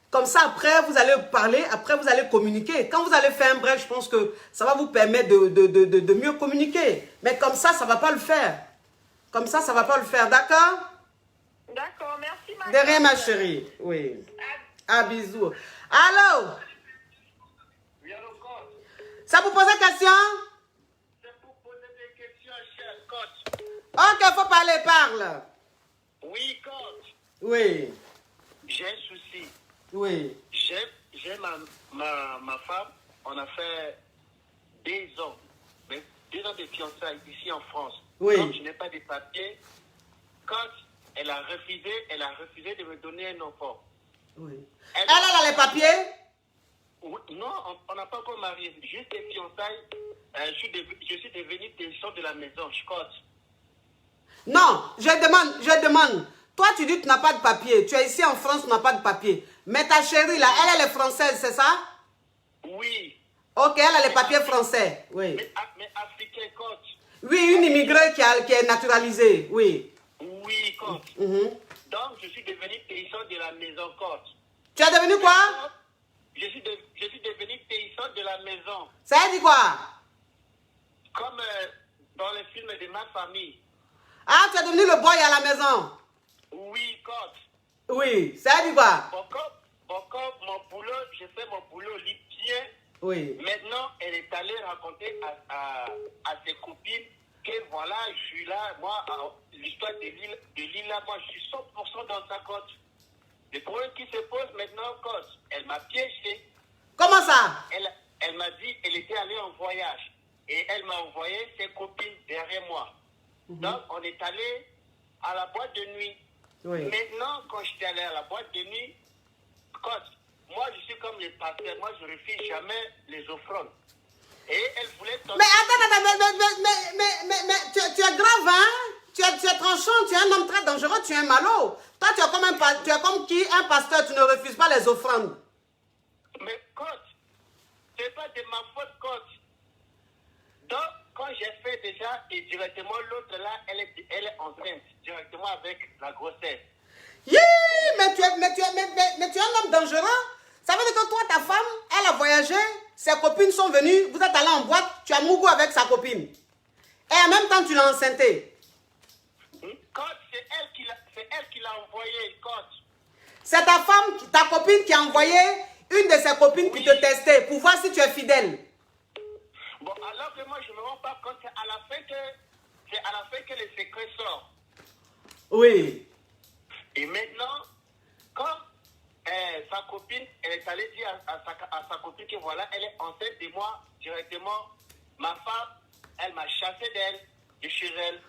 Comme ça, après, vous allez parler, après, vous allez communiquer. Quand vous allez faire un break, je pense que ça va vous permettre de mieux communiquer. Mais comme ça ne va pas le faire. Comme ça ne va pas le faire, d'accord? D'accord, merci ma De rien, ma tante. chérie. Oui. Ah, bisous. Allô? Oui, alors, coach. Ça vous pose une question? C'est pour poser des questions, cher coach. Ok, faut parler, parle. Oui, coach. Oui. J'ai un souci. Oui. J'ai ma femme, on a fait 2 ans. Mais 2 ans de fiançailles ici en France. Oui. Comme je n'ai pas de papiers, quand elle a refusé de me donner un enfant. Oui. Elle- Elle a les papiers? Oui, non, on n'a pas encore marié. Juste des fiançailles. Je suis devenu télévision de la maison, je coach. Non, je demande. Toi, tu dis que tu n'as pas de papier. Tu es ici en France, tu n'as pas de papier. Mais ta chérie, là, elle est française, c'est ça? Oui. Ok, elle a les papiers français. Oui. Mais africain, coach. Oui, une immigrée qui est naturalisée. Oui. Oui, coach. Mhm. Donc, je suis devenu paysan de la maison, coach. Tu es devenu quoi? Je suis devenu paysan de la maison. Ça a dit quoi? Comme dans les films de ma famille. Ah, tu es devenu le boy à la maison. Oui, coach. Oui, ça a dit quoi? Bon, comme mon boulot, je fais mon boulot bien. Oui. Maintenant, elle est allée raconter à ses copines que voilà, je suis là, moi, l'histoire de l'île là, moi, je suis 100% dans sa coach. Le problème qui se pose maintenant, coach, elle m'a piégé. Comment ça? Elle m'a dit qu'elle était allée en voyage. Et elle m'a envoyé ses copines derrière moi. Donc, on est allé à la boîte de nuit. Oui. Maintenant, quand j'étais allé à la boîte de nuit, coach, moi, je suis comme les pasteurs. Moi, je refuse jamais les offrandes. Et elle voulait... Mais attends, mais tu es grave, hein? Tu es tranchant, tu es un homme très dangereux, tu es un malot. Toi, tu es comme qui? Un pasteur, tu ne refuses pas les offrandes. Mais coach, c'est pas de ma faute, coach. Donc, quand j'ai fait déjà, et directement, l'autre là, elle est enceinte, directement avec la grossesse. Yeah, mais tu es un homme dangereux. Ça veut dire que toi, ta femme, elle a voyagé, ses copines sont venues, vous êtes allés en boîte, tu as mougou avec sa copine. Et en même temps, tu l'as enceinté. Coach, c'est elle qui l'a envoyé, coach. C'est ta femme, ta copine qui a envoyé une de ses copines pour te tester, pour voir si tu es fidèle. Bon, alors que moi, je ne me rends pas compte, c'est à la fin que le secret sort. Oui. Et maintenant, quand sa copine, elle est allée dire à sa copine que voilà, elle est enceinte de moi directement, ma femme, elle m'a chassé d'elle, de chez elle.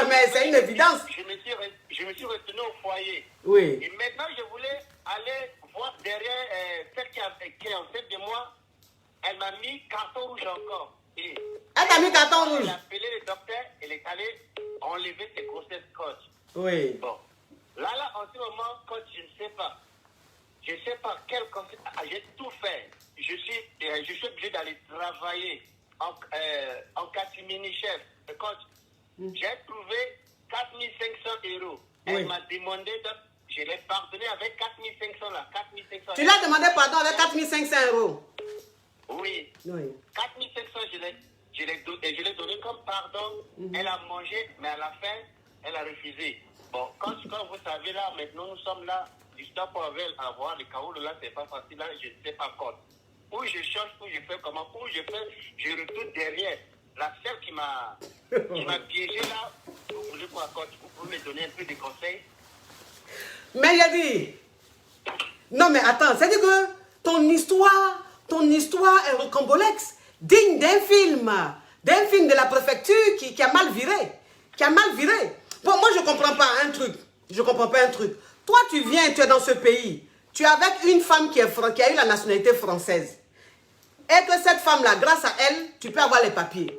Mais c'est une évidence. Je me suis retenu au foyer. Oui. Et maintenant, je voulais aller voir derrière celle qui est enceinte de moi. Elle m'a mis carton rouge encore. Et Elle t'a mis carton rouge. Elle a appelé le docteur, elle est allée enlever ses grossesses, coach. Oui. Bon. Là, en ce moment, coach, je ne sais pas. Je ne sais pas quel conseil. J'ai tout fait. Je suis obligé d'aller travailler en catimini-chef. Coach, j'ai trouvé 4500 €. Elle m'a demandé, je l'ai pardonné avec 4500 là. 4500. Tu l'as demandé pardon avec 4500 €. Oui. Oui. 4500, je l'ai donné comme pardon. Elle a mangé, mais à la fin, elle a refusé. Bon, quand vous savez là, maintenant nous sommes là, l'histoire pour avoir les carreaux là, c'est pas facile là, je ne sais pas quoi. Où je change, où je fais comment, où je fais, je retourne derrière. La seule qui m'a piégé là, vous voulez quoi, coach? Vous pouvez me donner un peu de conseils? Mais il a dit, non mais attends, c'est-à-dire que ton histoire est rocambolexe, digne d'un film de la préfecture qui a mal viré, Bon, moi je comprends pas un truc, Toi tu viens, tu es dans ce pays, tu es avec une femme qui a eu la nationalité française. Et que cette femme-là, grâce à elle, tu peux avoir les papiers.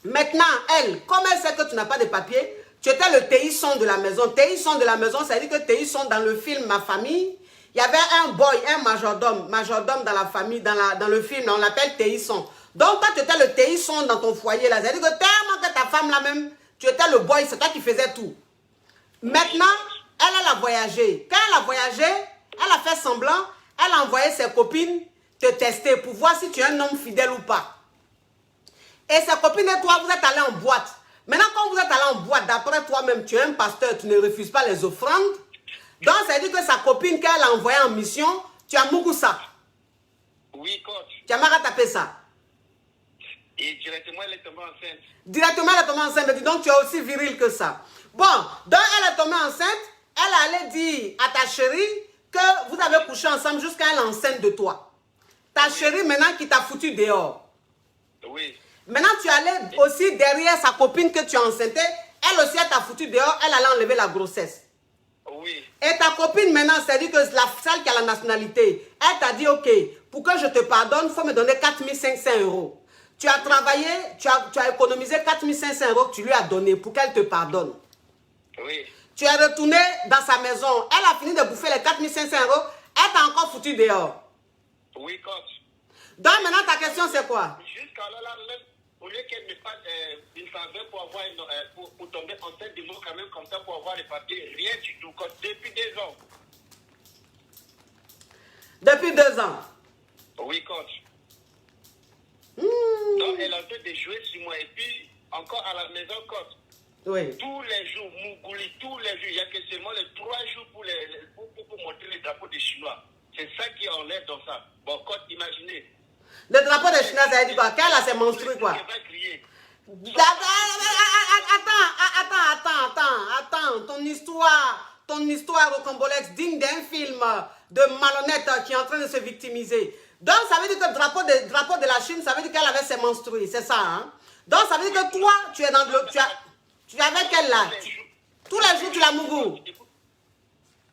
Maintenant, elle, comme elle sait que tu n'as pas de papiers, tu étais le TI-son de la maison. TI-son de la maison, ça veut dire que TI-son dans le film Ma Famille, il y avait un boy, un majordome dans la famille, dans le film, on l'appelle TI-son. Donc, toi, tu étais le TI-son dans ton foyer, là. Ça veut dire que tellement que ta femme, là même, tu étais le boy, c'est toi qui faisais tout. Maintenant, elle a voyagé. Quand elle a voyagé, elle a fait semblant, elle a envoyé ses copines te tester pour voir si tu es un homme fidèle ou pas. Et ses copines et toi, vous êtes allés en boîte. Maintenant, quand vous êtes allés en boîte, d'après toi-même, tu es un pasteur, tu ne refuses pas les offrandes. Donc, ça veut dire que sa copine qu'elle a envoyée en mission, tu as mougou ça. Oui, coach. Tu as marre à taper ça. Et directement, elle est tombée enceinte. Directement, elle est tombée enceinte. Mais dis donc, tu es aussi viril que ça. Bon, donc elle est tombée enceinte. Elle allait dire à ta chérie que vous avez couché ensemble jusqu'à elle est enceinte de toi. Ta chérie, maintenant, qui t'a foutu dehors. Oui. Maintenant, tu allais aussi derrière sa copine que tu as enceinte. Elle aussi, elle t'a foutu dehors. Elle allait enlever la grossesse. Oui. Et ta copine, maintenant, c'est-à-dire que celle qui a la nationalité, elle t'a dit, OK, pour que je te pardonne, il faut me donner 4 500 €. Tu as travaillé, tu as économisé 4 500 € que tu lui as donné pour qu'elle te pardonne. Oui. Tu es retourné dans sa maison. Elle a fini de bouffer les 4 500 €. Elle t'a encore foutu dehors. Oui, coach. Donc maintenant, ta question, c'est quoi? Jusqu'à là, même, au lieu qu'elle me fasse une faveur pour, avoir pour tomber enceinte de moi, quand même, comme ça, pour avoir les papiers, rien du tout, coach, depuis 2 ans. Depuis 2 ans. Oui, coach. Donc, elle est en train de jouer sur moi. Et puis, encore à la maison, coach. Oui. Tous les jours, Mougouli, tous les jours, il n'y a que seulement les 3 jours pour montrer les drapeaux des Chinois. C'est ça qui enlève dans ça. Bon, coach, imaginez. Le drapeau des Chinois, ça veut dire quoi? Qu'elle a ses monstrues, quoi? Je vais crier. Attends. Ton histoire rocambolesque digne d'un film de malhonnête qui est en train de se victimiser. Donc, ça veut dire que le drapeau de la Chine, ça veut dire qu'elle avait ses menstrues, c'est ça, hein? Donc, ça veut dire que toi, tu es dans le... Tu es avec elle là. Tous les jours, tu la mougou.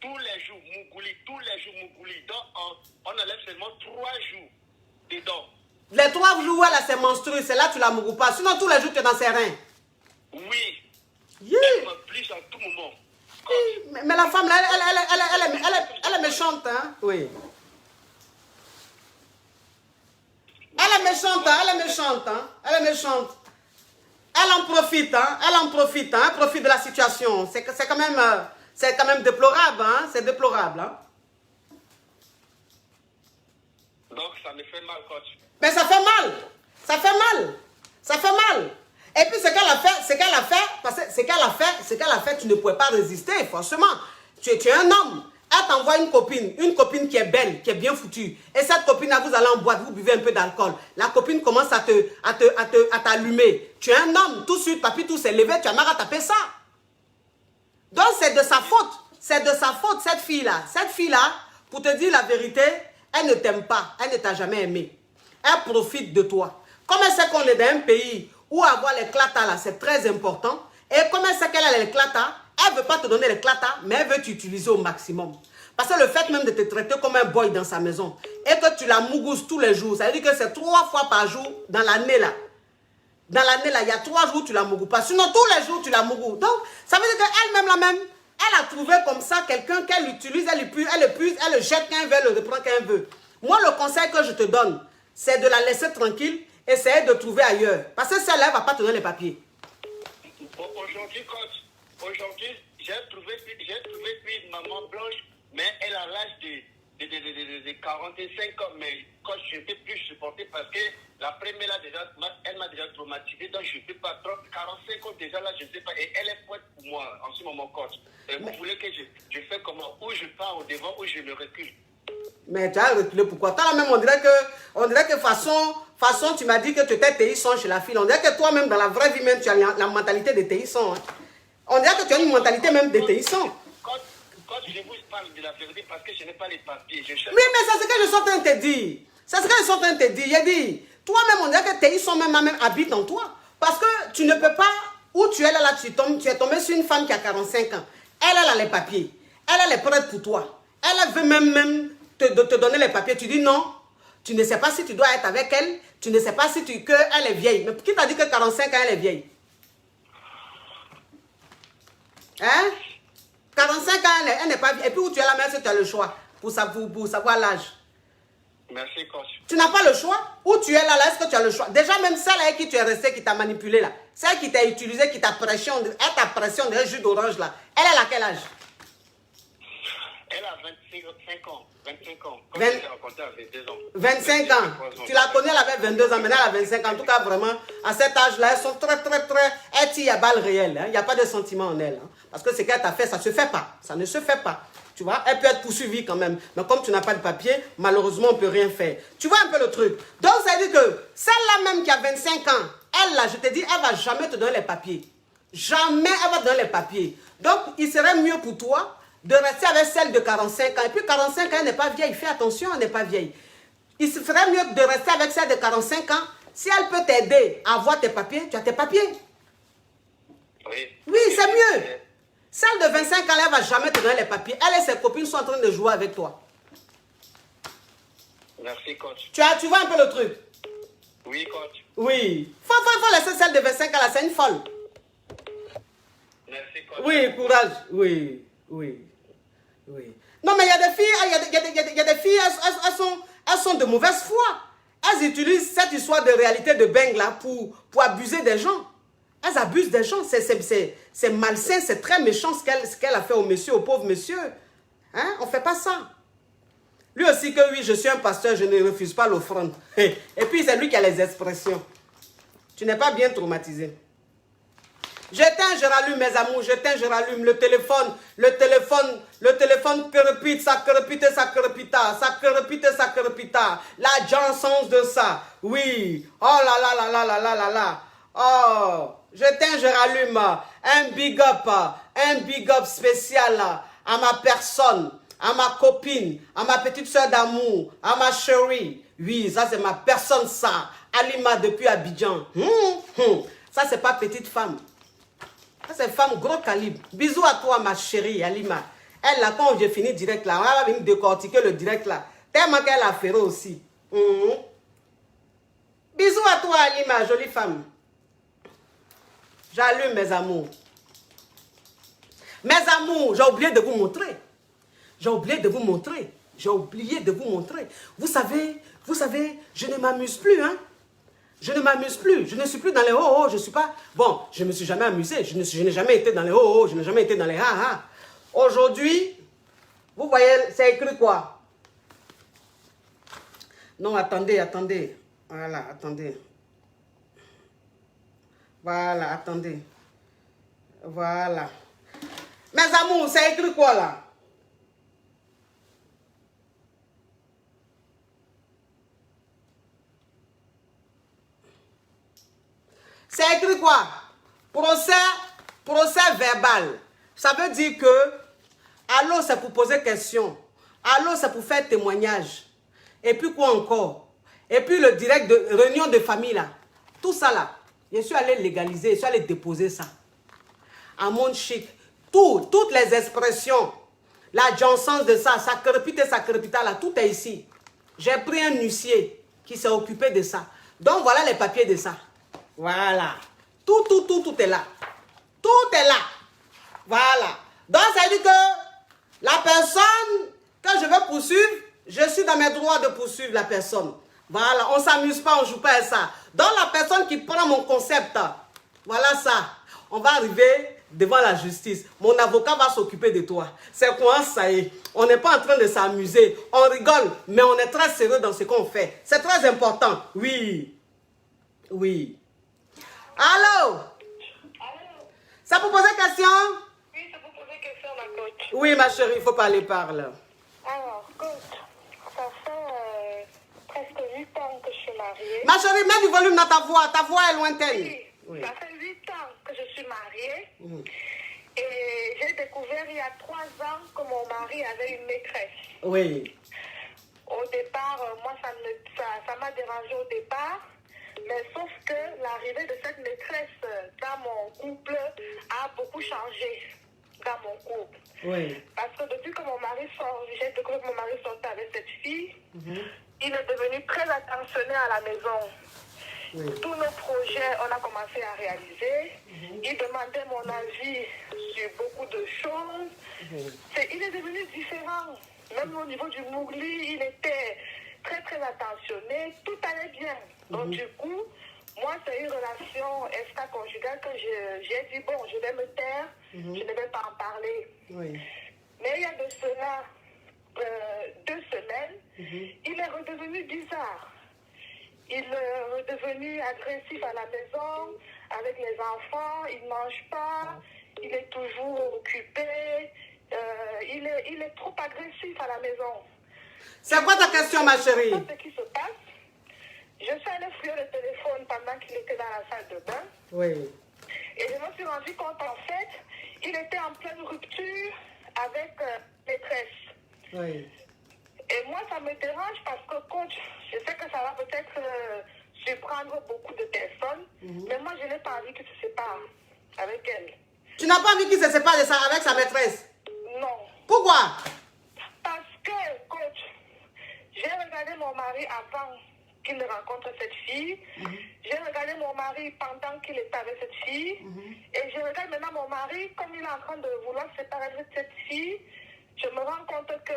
Tous les jours, Mougouli. Donc, on enlève seulement 3 jours dedans. Les 3 jours où elle a ses menstrues, c'est là que tu la mougou pas. Sinon, tous les jours, tu es dans ses reins. Oui. Yeah. Elle m'oblige à tout moment. Mais la femme, là, elle est méchante, hein? Oui. Elle est méchante, hein? Elle est méchante. Elle en profite, hein? Elle profite de la situation. C'est quand même déplorable, hein? C'est déplorable, hein? Donc, ça me fait mal, coach. Mais ça fait mal. Et puis, ce qu'elle a fait, tu ne pouvais pas résister, forcément. Tu es un homme. Elle t'envoie une copine qui est belle, qui est bien foutue. Et cette copine-là, vous allez en boîte, vous buvez un peu d'alcool. La copine commence à t'allumer. Tu es un homme, tout de suite, papy, tout s'est levé, tu as marre à taper ça. Donc, c'est de sa faute. C'est de sa faute, cette fille-là. Cette fille-là, pour te dire la vérité, elle ne t'aime pas. Elle ne t'a jamais aimé. Elle profite de toi. Comme elle sait qu'on est dans un pays où avoir les clatas, là, c'est très important. Et comme elle sait qu'elle a les clatas, elle ne veut pas te donner les clatas, mais elle veut t'utiliser au maximum. Parce que le fait même de te traiter comme un boy dans sa maison, et que tu la mougousses tous les jours, ça veut dire que c'est 3 fois par jour dans l'année là. Dans l'année là, il y a 3 jours tu la mougous pas. Sinon, tous les jours tu la mougous. Donc, ça veut dire qu'elle-même, elle a trouvé comme ça quelqu'un qu'elle utilise, elle le jette quand elle veut, elle le reprend quand elle veut. Moi, le conseil que je te donne, c'est de la laisser tranquille, essayer de trouver ailleurs. Parce que celle-là, elle ne va pas te donner les papiers. Aujourd'hui, coach, j'ai trouvé une maman blanche, mais elle a l'âge de 45 ans. Mais quand je ne peux plus supporter parce que la première, là, déjà, elle m'a déjà traumatisé, donc je ne peux pas. 45 ans déjà, là, je ne sais pas. Et elle est prête pour moi en ce moment, coach. Et vous voulez que je fais comment? Où je pars au devant, où je me recule? Mais tu as reculé pourquoi? Toi là même, on dirait que façon, tu m'as dit que tu étais TI100 chez la fille. On dirait que toi-même, dans la vraie vie même, tu as la mentalité de TI100. Hein. On dirait que tu as une mentalité même de TI100. Quand je vous parle de la vérité, parce que je n'ai pas les papiers. Oui, mais c'est ce que je suis en train de te dire. C'est ce que je suis en train de te dire. Il dit, toi-même, on dirait que TI100 même habite en toi. Parce que tu ne peux pas, où tu es là, tu es tombé sur une femme qui a 45 ans. Elle a les papiers. Elle est prête pour toi. Elle veut même te donner les papiers. Tu dis non. Tu ne sais pas si tu dois être avec elle. Tu ne sais pas si qu'elle est vieille. Mais qui t'a dit que 45 ans, elle est vieille? Hein? 45 ans, elle n'est pas vieille. Et puis où tu es là, même si tu as le choix pour savoir l'âge. Merci, coach. Tu n'as pas le choix? Où tu es là, est-ce que tu as le choix? Déjà, même celle avec qui tu es resté, qui t'a manipulé là. Celle qui t'a utilisé, qui t'a pressé, elle t'a pressé de jus d'orange là. Elle a quel âge? Elle a 25 ans. 25 ans. Quand 20 je l'ai rencontrée à 22 ans. 25 ans. Tu la connais, elle avait 22 ans, maintenant elle a 25 ans. En tout cas, vraiment, à cet âge-là, elles sont très... Elles tirent à balles réelles. Hein. Il n'y a pas de sentiment en elles. Hein. Parce que ce qu'elle t'a fait, ça ne se fait pas. Ça ne se fait pas. Tu vois, elle peut être poursuivie quand même. Mais comme tu n'as pas de papier, malheureusement, on ne peut rien faire. Tu vois un peu le truc. Donc, ça veut dire que celle-là même qui a 25 ans, elle, là, je te dis, elle ne va jamais te donner les papiers. Jamais elle va te donner les papiers. Donc, il serait mieux pour toi de rester avec celle de 45 ans. Et puis, 45 ans, elle n'est pas vieille. Fais attention, elle n'est pas vieille. Il serait mieux de rester avec celle de 45 ans. Si elle peut t'aider à avoir tes papiers, tu as tes papiers. Oui. Oui, c'est mieux. Celle de 25 ans, elle ne va jamais te donner les papiers. Elle et ses copines sont en train de jouer avec toi. Merci, coach. Tu vois un peu le truc? Oui, coach. Oui. Faut laisser celle de 25 ans là, c'est une folle. Merci, coach. Oui, courage. Oui. Non, mais il y a des filles, il y a des filles, elles sont de mauvaise foi. Elles utilisent cette histoire de réalité de Beng là pour abuser des gens. Elles abusent des gens. C'est malsain, c'est très méchant ce qu'elle a fait au monsieur, au pauvre monsieur. Hein? On ne fait pas ça. Lui aussi que oui, je suis un pasteur, je ne refuse pas l'offrande. Et puis c'est lui qui a les expressions. Tu n'es pas bien traumatisé. J'éteins, je rallume mes amours, j'éteins, je rallume le téléphone crépite, ça crépite, ça crépita, ça crépite, ça crépita. La Johnson's de ça, oui. Oh là là là là là là là là. Oh, j'éteins, je rallume. Un big up spécial à ma personne, à ma copine, à ma petite soeur d'amour, à ma chérie. Oui, ça c'est ma personne, ça. Alima depuis Abidjan. Ça c'est pas petite femme. Ça, c'est femme gros calibre. Bisous à toi, ma chérie, Alima. Elle, là, quand j'ai fini direct, là, on va venir décortiquer le direct, là. Tellement qu'elle a fait aussi. Bisous à toi, Alima, jolie femme. J'allume, mes amours. Mes amours, j'ai oublié de vous montrer. J'ai oublié de vous montrer. J'ai oublié de vous montrer. Vous savez, je ne m'amuse plus, hein. Je ne m'amuse plus. Je ne suis plus dans les oh-oh. Je ne suis pas... Bon, je ne me suis jamais amusé. Je n'ai jamais été dans les oh-oh. Je n'ai jamais été dans les ha-ha. Aujourd'hui, vous voyez, c'est écrit quoi? Non, attendez. Voilà, attendez. Voilà, attendez. Voilà. Mes amours, c'est écrit quoi là? C'est écrit quoi? Procès verbal. Ça veut dire que allô, c'est pour poser question. Allô, c'est pour faire témoignage. Et puis quoi encore? Et puis le direct de réunion de famille là. Tout ça là. Je suis allé légaliser, je suis allé déposer ça. À mon chic. Toutes les expressions. La Johnson de ça, ça crépita là. Tout est ici. J'ai pris un huissier qui s'est occupé de ça. Donc voilà les papiers de ça. Voilà. Tout est là. Tout est là. Voilà. Donc, ça veut dire que la personne que je veux poursuivre, je suis dans mes droits de poursuivre la personne. Voilà. On ne s'amuse pas, on ne joue pas à ça. Donc, la personne qui prend mon concept, voilà ça. On va arriver devant la justice. Mon avocat va s'occuper de toi. C'est quoi ça y est? On n'est pas en train de s'amuser. On rigole, mais on est très sérieux dans ce qu'on fait. C'est très important. Oui. Allô? Ça pour poser question? Oui, c'est pour poser question, ma coach. Oui, ma chérie, il faut parler par là. Alors, coach, ça fait presque 8 ans que je suis mariée. Ma chérie, mets du volume dans ta voix. Ta voix est lointaine. Oui, ça fait 8 ans que je suis mariée. Et j'ai découvert il y a 3 ans que mon mari avait une maîtresse. Oui. Au départ, moi, ça m'a dérangé au départ. Mais sauf que l'arrivée de cette maîtresse dans mon couple a beaucoup changé dans mon couple. Oui. Parce que depuis que mon mari sort, j'ai découvert que mon mari sortait avec cette fille, il est devenu très attentionné à la maison. Tous nos projets, on a commencé à réaliser. Il demandait mon avis sur beaucoup de choses. Il est devenu différent. Même au niveau du mougli, il était très très attentionné. Tout allait bien. Donc du coup, moi, c'est une relation extra-conjugale que j'ai dit, bon, je vais me taire, je ne vais pas en parler. Mais il y a de cela 2 semaines, il est redevenu bizarre. Il est redevenu agressif à la maison, avec les enfants, il ne mange pas, il est toujours occupé, il est trop agressif à la maison. C'est quoi ta question, ma chérie? Ce qui se passe, je suis allée fouiller le téléphone pendant qu'il était dans la salle de bain. Oui. Et je me suis rendu compte, en fait, il était en pleine rupture avec maîtresse. Oui. Et moi, ça me dérange parce que, coach, je sais que ça va peut-être surprendre beaucoup de personnes, mais moi, je n'ai pas envie qu'il se sépare avec elle. Tu n'as pas envie qu'il se sépare de ça avec sa maîtresse? Non. Pourquoi? Parce que, coach, j'ai regardé mon mari avant qu'il ne rencontre cette fille. J'ai regardé mon mari pendant qu'il était avec cette fille. Et je regarde maintenant mon mari comme il est en train de vouloir se séparer de cette fille. Je me rends compte que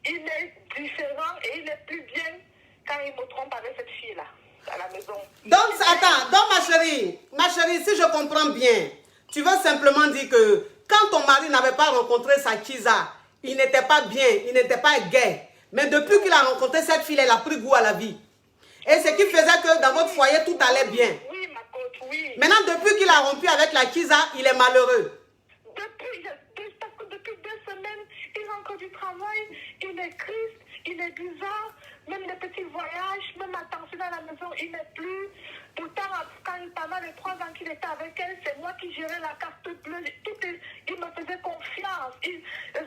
il est différent et il est plus bien quand il me trompe avec cette fille-là à la maison. Donc, attends, donc ma chérie, si je comprends bien, tu veux simplement dire que quand ton mari n'avait pas rencontré sa Kiza, il n'était pas bien, il n'était pas gay. Mais depuis qu'il a rencontré cette fille, elle a pris goût à la vie. Et ce qui faisait que dans votre foyer, tout allait bien. Oui, ma coach, oui. Maintenant, depuis qu'il a rompu avec la Kiza, il est malheureux. Depuis 2 semaines, il rentre du travail, il est triste, il est bizarre. Même les petits voyages, même attention à la maison, il n'est plus. Pourtant, pendant les 3 ans qu'il était avec elle, c'est moi qui gérais la carte bleue. Il me faisait confiance.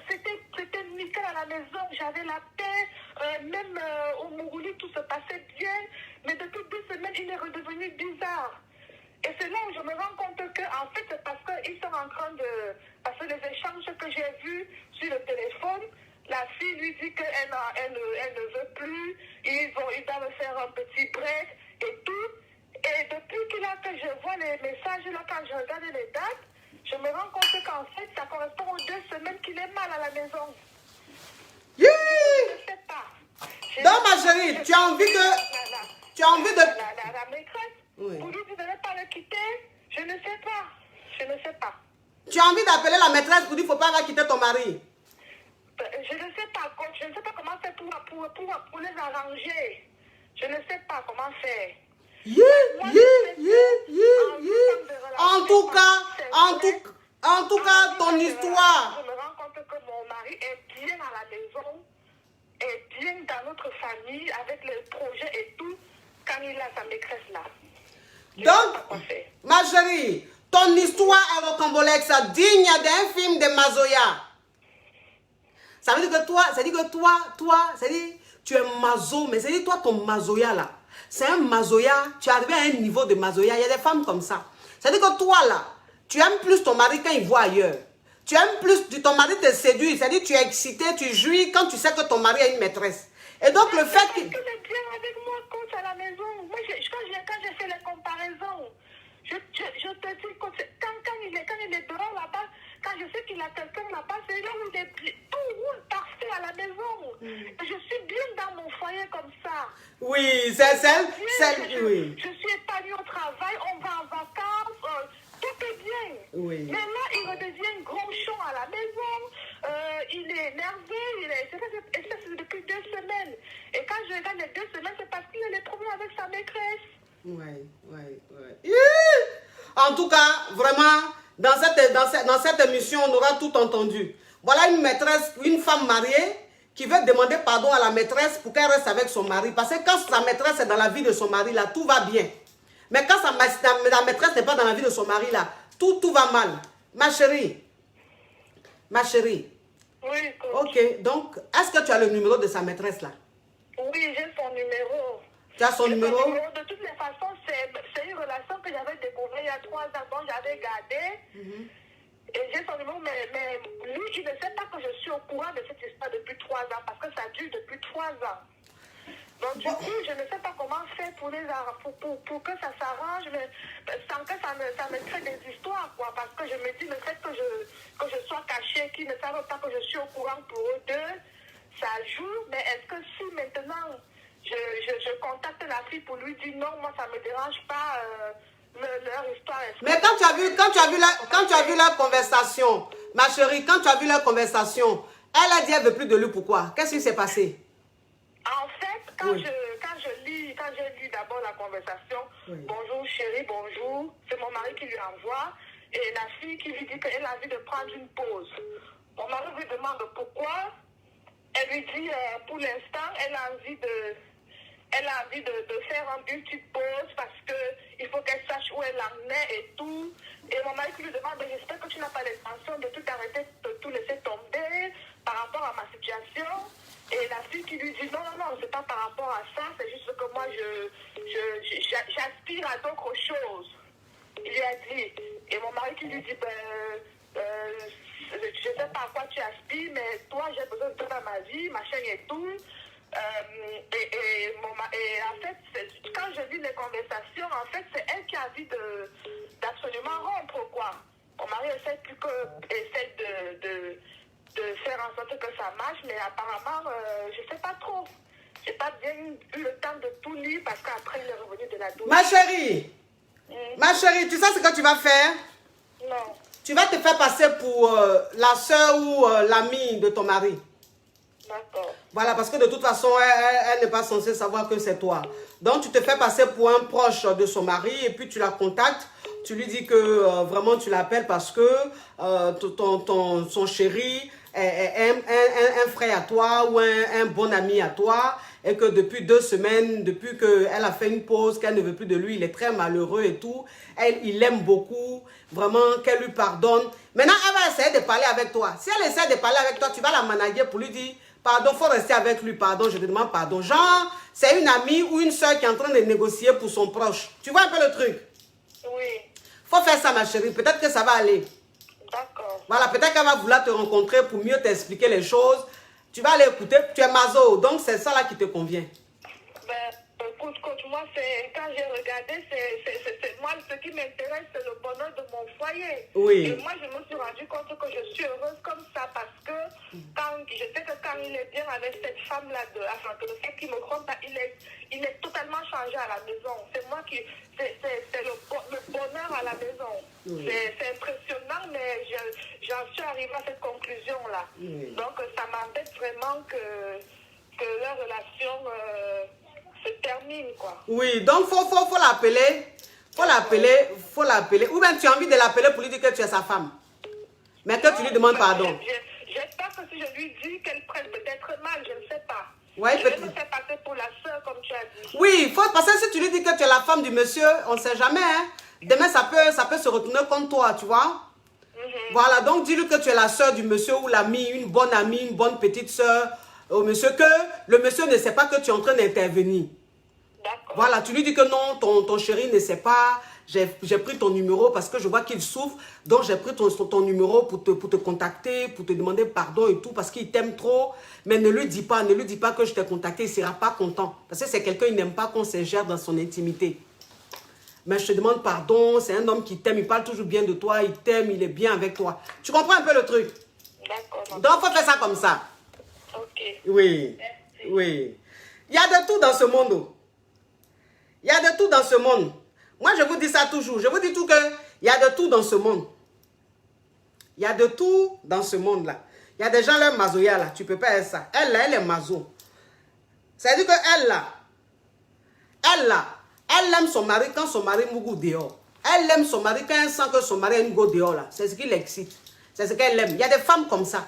C'était nickel à la maison. J'avais la paix. Même au Mourouli, tout se passait bien. Mais depuis 2 semaines, il est redevenu bizarre. Et c'est là où je me rends compte que, en fait, c'est parce qu'ils sont en train de... Parce que les échanges que j'ai vus sur le téléphone, la fille lui dit qu'elle elle ne veut plus, ils doivent faire un petit break et tout. Et depuis que je vois les messages, là, quand je regarde les dates, je me rends compte qu'en fait, ça correspond aux 2 semaines qu'il est mal à la maison. Je ne sais pas. Donc, ma chérie, tu as envie de... La maîtresse, Oui. pour lui, vous n'allez pas le quitter? Je ne sais pas. Je ne sais pas. Tu as envie d'appeler la maîtresse pour dire qu'il ne faut pas quitter ton mari? Je ne sais pas, coach. Je ne sais pas comment faire pour les arranger. Je ne sais pas comment faire. En tout cas, ton histoire. Je me rends compte que mon mari est bien à la maison, est bien dans notre famille, avec le projet et tout, quand il a sa maîtresse là. Donc, ma chérie, ton histoire est rocambolesque, digne d'un film de Mazoya. Ça veut dire que toi, tu es mazo, mais c'est-à-dire toi, ton Mazoya là, c'est un Mazoya, tu es arrivé à un niveau de Mazoya, il y a des femmes comme ça. C'est-à-dire que toi là, tu aimes plus ton mari quand il voit ailleurs. Tu aimes plus, ton mari te séduit, c'est-à-dire tu es excité, tu jouis quand tu sais que ton mari a une maîtresse. Et donc le fait que... Tu es bien avec moi quand à la maison. Moi, quand j'ai fait les comparaisons, je te dis, quand il est dehors là-bas, quand je sais qu'il a quelqu'un là-bas, c'est là où il est tout roule parfait à la maison. Je suis bien dans mon foyer comme ça. Oui, oui. Je suis épanouie au travail, on va en vacances, tout est bien. Oui. Mais là, il redevient gronchon à la maison, il est énervé, et ça c'est depuis 2 semaines. Et quand je regarde les 2 semaines, c'est parce qu'il a des problèmes avec sa maîtresse. Oui. En tout cas, vraiment, dans cette émission, on aura tout entendu. Voilà une maîtresse, une femme mariée qui veut demander pardon à la maîtresse pour qu'elle reste avec son mari. Parce que quand sa maîtresse est dans la vie de son mari, là, tout va bien. Mais quand la maîtresse n'est pas dans la vie de son mari, là, tout va mal. Ma chérie. Oui, coach. Ok, donc, est-ce que tu as le numéro de sa maîtresse, là? Oui, j'ai son numéro. Tu as son numéro? De toutes les façons, c'est une relation que j'avais découverte il y a 3 ans, dont j'avais gardé. Et j'ai son numéro, mais lui, il ne sait pas que je suis au courant de cette histoire depuis 3 ans, parce que ça dure depuis 3 ans. Donc, du coup, je ne sais pas comment faire pour que ça s'arrange, mais sans que ça me crée des histoires, quoi. Parce que je me dis, le fait que je sois cachée, qu'ils ne savent pas que je suis au courant pour eux deux, ça joue. Mais est-ce que si maintenant je contacte la fille pour lui dire non, moi ça ne me dérange pas leur histoire? Mais quand tu as vu leur conversation, ma chérie, quand tu as vu leur conversation, Elle a dit elle ne veut plus de lui, pourquoi? Qu'est-ce qui s'est passé? En fait, quand Oui. j'ai lu d'abord la conversation, Oui. bonjour chérie, bonjour, c'est mon mari qui lui envoie, et la fille qui lui dit qu'elle a envie de prendre une pause. Mon mari lui demande pourquoi. Elle lui dit, pour l'instant, elle a envie de faire une petite pause parce qu'il faut qu'elle sache où elle en est et tout. Et mon mari qui lui demande, mais j'espère que tu n'as pas l'intention de tout arrêter, de tout laisser tomber par rapport à ma situation. Et la fille qui lui dit, non, c'est pas par rapport à ça, c'est juste que moi, j'aspire à d'autres choses. Il lui a dit, et mon mari qui lui dit, je ne sais pas à quoi tu aspires, mais toi, j'ai besoin de toi dans ma vie, machin et tout. Et en fait, quand je lis les conversations, en fait, c'est elle qui a envie d'absolument rompre, quoi. Mon mari essaie de faire en sorte que ça marche, mais apparemment, je ne sais pas trop. J'ai pas bien eu le temps de tout lire parce qu'après, il est revenu de la douche. Ma chérie, tu sais ce que tu vas faire? Non. Tu vas te faire passer pour la soeur ou l'amie de ton mari. D'accord. Voilà, parce que de toute façon, elle n'est pas censée savoir que c'est toi. Donc, tu te fais passer pour un proche de son mari et puis tu la contactes. Tu lui dis que vraiment tu l'appelles parce que son chéri est un frère à toi ou un bon ami à toi et que depuis 2 semaines, depuis qu'elle a fait une pause, qu'elle ne veut plus de lui, il est très malheureux et tout. Il l'aime beaucoup, vraiment qu'elle lui pardonne. Maintenant, elle va essayer de parler avec toi. Si elle essaie de parler avec toi, tu vas la manager pour lui dire pardon, il faut rester avec lui, pardon, je te demande pardon. Genre, c'est une amie ou une soeur qui est en train de négocier pour son proche. Tu vois un peu le truc? Oui. Faut faire ça, ma chérie. Peut-être que ça va aller. D'accord. Voilà, peut-être qu'elle va vouloir te rencontrer pour mieux t'expliquer les choses. Tu vas aller écouter. Tu es maso, donc c'est ça là qui te convient. Ben, écoute, coach, moi, quand j'ai regardé, moi, ce qui m'intéresse, c'est le bonheur de mon foyer. Oui. Et moi, je me suis rendu compte que je suis heureuse comme ça parce que je sais que quand il est bien avec cette femme-là, que le fait qu'il me trompe, il est totalement changé à la maison. C'est moi qui... C'est le bonheur à la maison. Oui. C'est impressionnant, mais j'en suis arrivée à cette conclusion-là. Oui. Donc, ça m'embête vraiment que leur relation se termine, quoi. Oui, donc faut l'appeler. Faut l'appeler. Ou bien tu as envie de l'appeler pour lui dire que tu es sa femme. Mais que tu lui demandes pardon. J'espère que si je lui dis qu'elle prenne peut-être mal, je ne sais pas. Ouais, je vais me faire passer pour la soeur, comme tu as dit. Oui, parce que si tu lui dis que tu es la femme du monsieur, on ne sait jamais. Hein. Demain, ça peut se retourner contre toi, tu vois. Voilà, donc dis-lui que tu es la soeur du monsieur ou l'amie, une bonne petite soeur au monsieur, que le monsieur ne sait pas que tu es en train d'intervenir. Voilà, tu lui dis que non, ton chéri ne sait pas, j'ai pris ton numéro parce que je vois qu'il souffre, donc j'ai pris ton numéro pour te contacter, pour te demander pardon et tout, parce qu'il t'aime trop, mais ne lui dis pas que je t'ai contacté, il ne sera pas content, parce que c'est quelqu'un qui n'aime pas qu'on se gère dans son intimité. Mais je te demande pardon, c'est un homme qui t'aime, il parle toujours bien de toi, il t'aime, il est bien avec toi. Tu comprends un peu le truc? D'accord. Donc, il faut faire ça comme ça. Ok. Oui. Merci. Oui. Il y a de tout dans ce monde. Il y a de tout dans ce monde. Moi, je vous dis ça toujours. Je vous dis tout que il y a de tout dans ce monde. Il y a de tout dans ce monde-là. Il y a des gens, leur mazoya, là. Tu ne peux pas être ça. Elle, là, elle est mazo. C'est-à-dire qu'elle, là, elle aime son mari quand son mari mougou dehors. Elle aime son mari quand elle sent que son mari a une go dehors, là. C'est ce qui l'excite. C'est ce qu'elle aime. Il y a des femmes comme ça.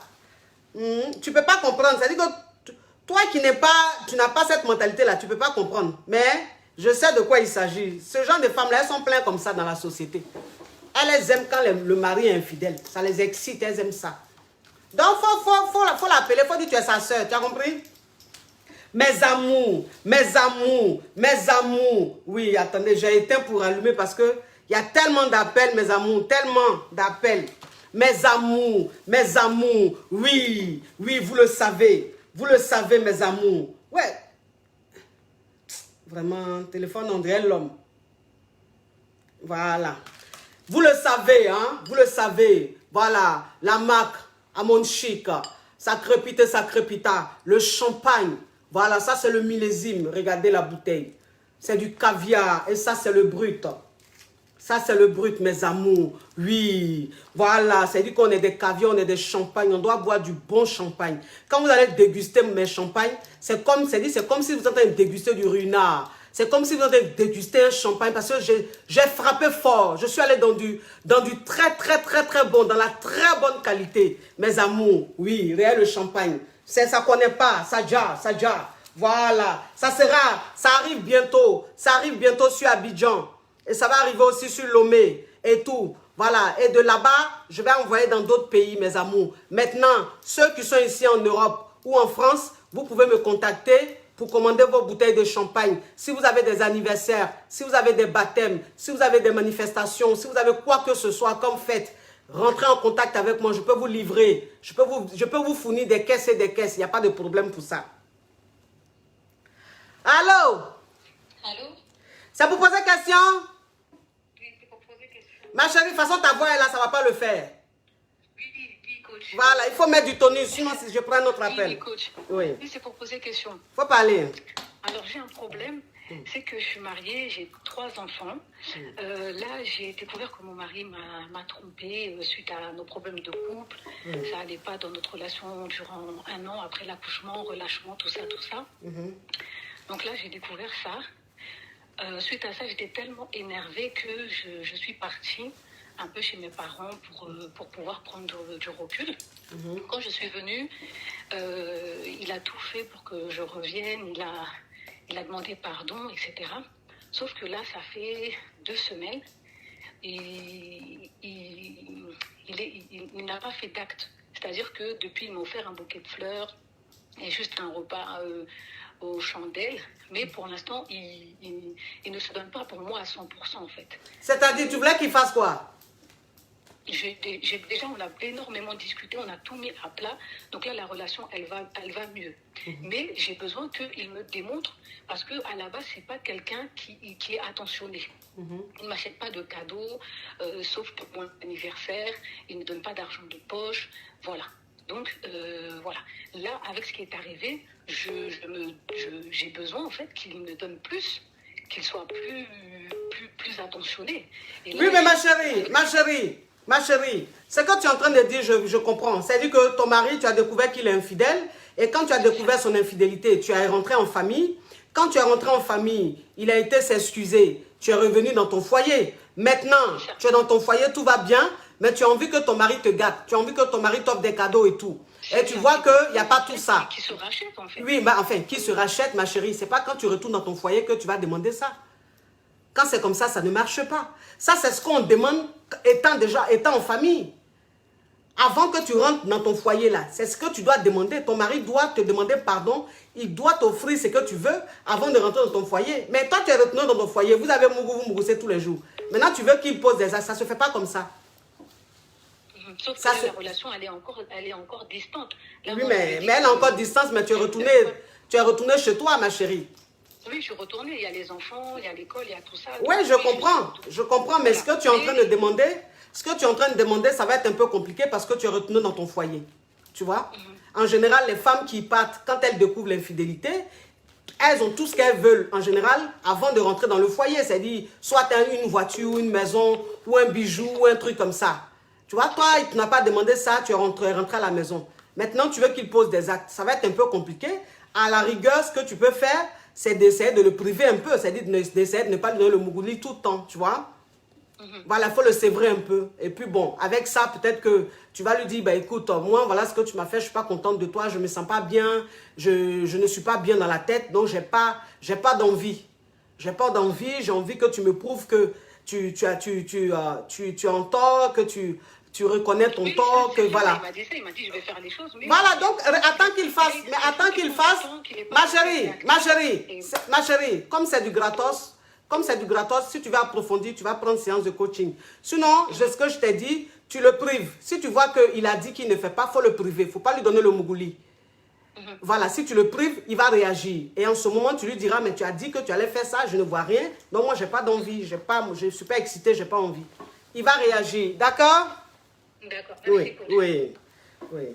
Tu ne peux pas comprendre. C'est-à-dire que toi qui n'as pas cette mentalité-là, tu ne peux pas comprendre. Mais je sais de quoi il s'agit. Ce genre de femmes-là, elles sont pleines comme ça dans la société. Elles aiment quand le mari est infidèle. Ça les excite, elles aiment ça. Donc, faut l'appeler, il faut dire que tu es sa soeur. Tu as compris? Mes amours. Oui, attendez, j'ai éteint pour allumer parce que il y a tellement d'appels, mes amours, tellement d'appels. Mes amours, oui, vous le savez, mes amours. Ouais, vraiment, téléphone André l'homme. Voilà, vous le savez, hein, vous le savez. Voilà, la marque Amon Chic, ça crépita, le champagne. Voilà, ça c'est le millésime, regardez la bouteille. C'est du caviar et ça c'est le brut. Ça, c'est le brut, mes amours. Oui, voilà, c'est-à-dire qu'on est des caviars, on est des champagnes. On doit boire du bon champagne. Quand vous allez déguster mes champagnes, c'est comme si vous êtes en train de déguster du ruinard. C'est comme si vous êtes en train de déguster un champagne parce que j'ai frappé fort. Je suis allé dans du très, très, très, très bon, dans la très bonne qualité. Mes amours, oui, réel champagne. Ça connaît pas, ça déjà. Voilà, ça arrive bientôt. Ça arrive bientôt sur Abidjan. Et ça va arriver aussi sur Lomé et tout. Voilà, et de là-bas, je vais envoyer dans d'autres pays, mes amours. Maintenant, ceux qui sont ici en Europe ou en France, vous pouvez me contacter pour commander vos bouteilles de champagne. Si vous avez des anniversaires, si vous avez des baptêmes, si vous avez des manifestations, si vous avez quoi que ce soit comme fête, rentrez en contact avec moi, je peux vous livrer. Je peux vous fournir des caisses et des caisses. Il n'y a pas de problème pour ça. Allô? Allô? C'est pour poser question? Oui, c'est pour poser question. Ma chérie, de toute façon, ta voix est là, ça ne va pas le faire. Oui, coach. Voilà, il faut mettre du tonus, sinon si je prends un autre appel. Oui, coach. Oui. Oui, c'est pour poser question. Il faut parler. Alors, j'ai un problème, c'est que je suis mariée, j'ai 3 enfants. Là, j'ai découvert que mon mari m'a trompée suite à nos problèmes de couple. Ça n'allait pas dans notre relation durant 1 an, après l'accouchement, relâchement, tout ça. Donc là, j'ai découvert ça. Suite à ça, j'étais tellement énervée que je suis partie un peu chez mes parents pour pouvoir prendre du recul. Quand je suis venue, il a tout fait pour que je revienne, il a demandé pardon, etc. Sauf que là, ça fait 2 semaines et il n'a pas fait d'acte. C'est-à-dire que depuis, il m'a offert un bouquet de fleurs et juste un repas aux chandelles. Mais pour l'instant, il ne se donne pas pour moi à 100% en fait. C'est-à-dire, tu voulais qu'il fasse quoi? Déjà, on a énormément discuté, on a tout mis à plat. Donc là, la relation, elle va mieux. Mais j'ai besoin qu'il me démontre, parce qu'à la base, c'est pas quelqu'un qui est attentionné. Il ne m'achète pas de cadeaux, sauf pour mon anniversaire. Il ne donne pas d'argent de poche. Voilà. Donc, voilà. Là, avec ce qui est arrivé, j'ai besoin, en fait, qu'il me donne plus, qu'il soit plus attentionné. Et là, oui, mais ma chérie, ce que tu es en train de dire, je comprends. C'est-à-dire que ton mari, tu as découvert qu'il est infidèle. Et quand tu as découvert son infidélité, tu es rentré en famille. Quand tu es rentré en famille, il a été s'excuser. Tu es revenu dans ton foyer. Maintenant, tu es dans ton foyer, tout va bien. Mais tu as envie que ton mari te gâte. Tu as envie que ton mari t'offre des cadeaux et tout. Et tu vois qu'il n'y a pas tout ça. Qui se rachète, en fait. Oui, mais enfin, qui se rachète, ma chérie? C'est pas quand tu retournes dans ton foyer que tu vas demander ça. Quand c'est comme ça ne marche pas. Ça, c'est ce qu'on demande étant en famille. Avant que tu rentres dans ton foyer là, c'est ce que tu dois demander. Ton mari doit te demander pardon. Il doit t'offrir ce que tu veux avant de rentrer dans ton foyer. Mais toi, tu es retourné dans ton foyer. Vous avez vous mouroussez tous les jours. Maintenant, tu veux qu'il pose des actes. Ça ne se fait pas comme ça. Sauf que là, la relation, elle est encore distante. Là, oui, mais elle est encore distante, mais tu es retourné chez toi, ma chérie. Oui, je suis retournée. Il y a les enfants, il y a l'école, il y a tout ça. Oui, je comprends. Mais ce que tu es en train de demander, ça va être un peu compliqué parce que tu es retourné dans ton foyer. Tu vois? En général, les femmes qui partent, quand elles découvrent l'infidélité, elles ont tout ce qu'elles veulent, en général, avant de rentrer dans le foyer. C'est-à-dire, soit une voiture, une maison, ou un bijou, ou un truc comme ça. Tu vois, toi, il ne t'a pas demandé ça, tu es rentré à la maison. Maintenant, tu veux qu'il pose des actes. Ça va être un peu compliqué. À la rigueur, ce que tu peux faire, c'est d'essayer de le priver un peu. C'est-à-dire d'essayer de ne pas lui donner le mougouli tout le temps, tu vois. Voilà, il faut le sévrer un peu. Et puis bon, avec ça, peut-être que tu vas lui dire, bah, écoute, moi, voilà ce que tu m'as fait, je ne suis pas contente de toi, je ne me sens pas bien, je ne suis pas bien dans la tête, donc je n'ai pas d'envie. J'ai pas d'envie, j'ai envie que tu me prouves que tu es en tort, que tu reconnais ton tort, que voilà. Il m'a dit ça, il m'a dit je vais faire les choses. Mais voilà, donc attends qu'il fasse, ma chérie, comme c'est du gratos, si tu veux approfondir, tu vas prendre séance de coaching. Sinon, ce que je t'ai dit, tu le prives. Si tu vois qu'il a dit qu'il ne fait pas, il faut le priver. Il ne faut pas lui donner le mougouli. Voilà, si tu le prives, il va réagir. Et en ce moment, tu lui diras, mais tu as dit que tu allais faire ça, je ne vois rien. Donc moi, je n'ai pas d'envie, je ne suis pas excitée, je n'ai pas envie. Il va réagir, d'accord? D'accord, oui, oui, oui.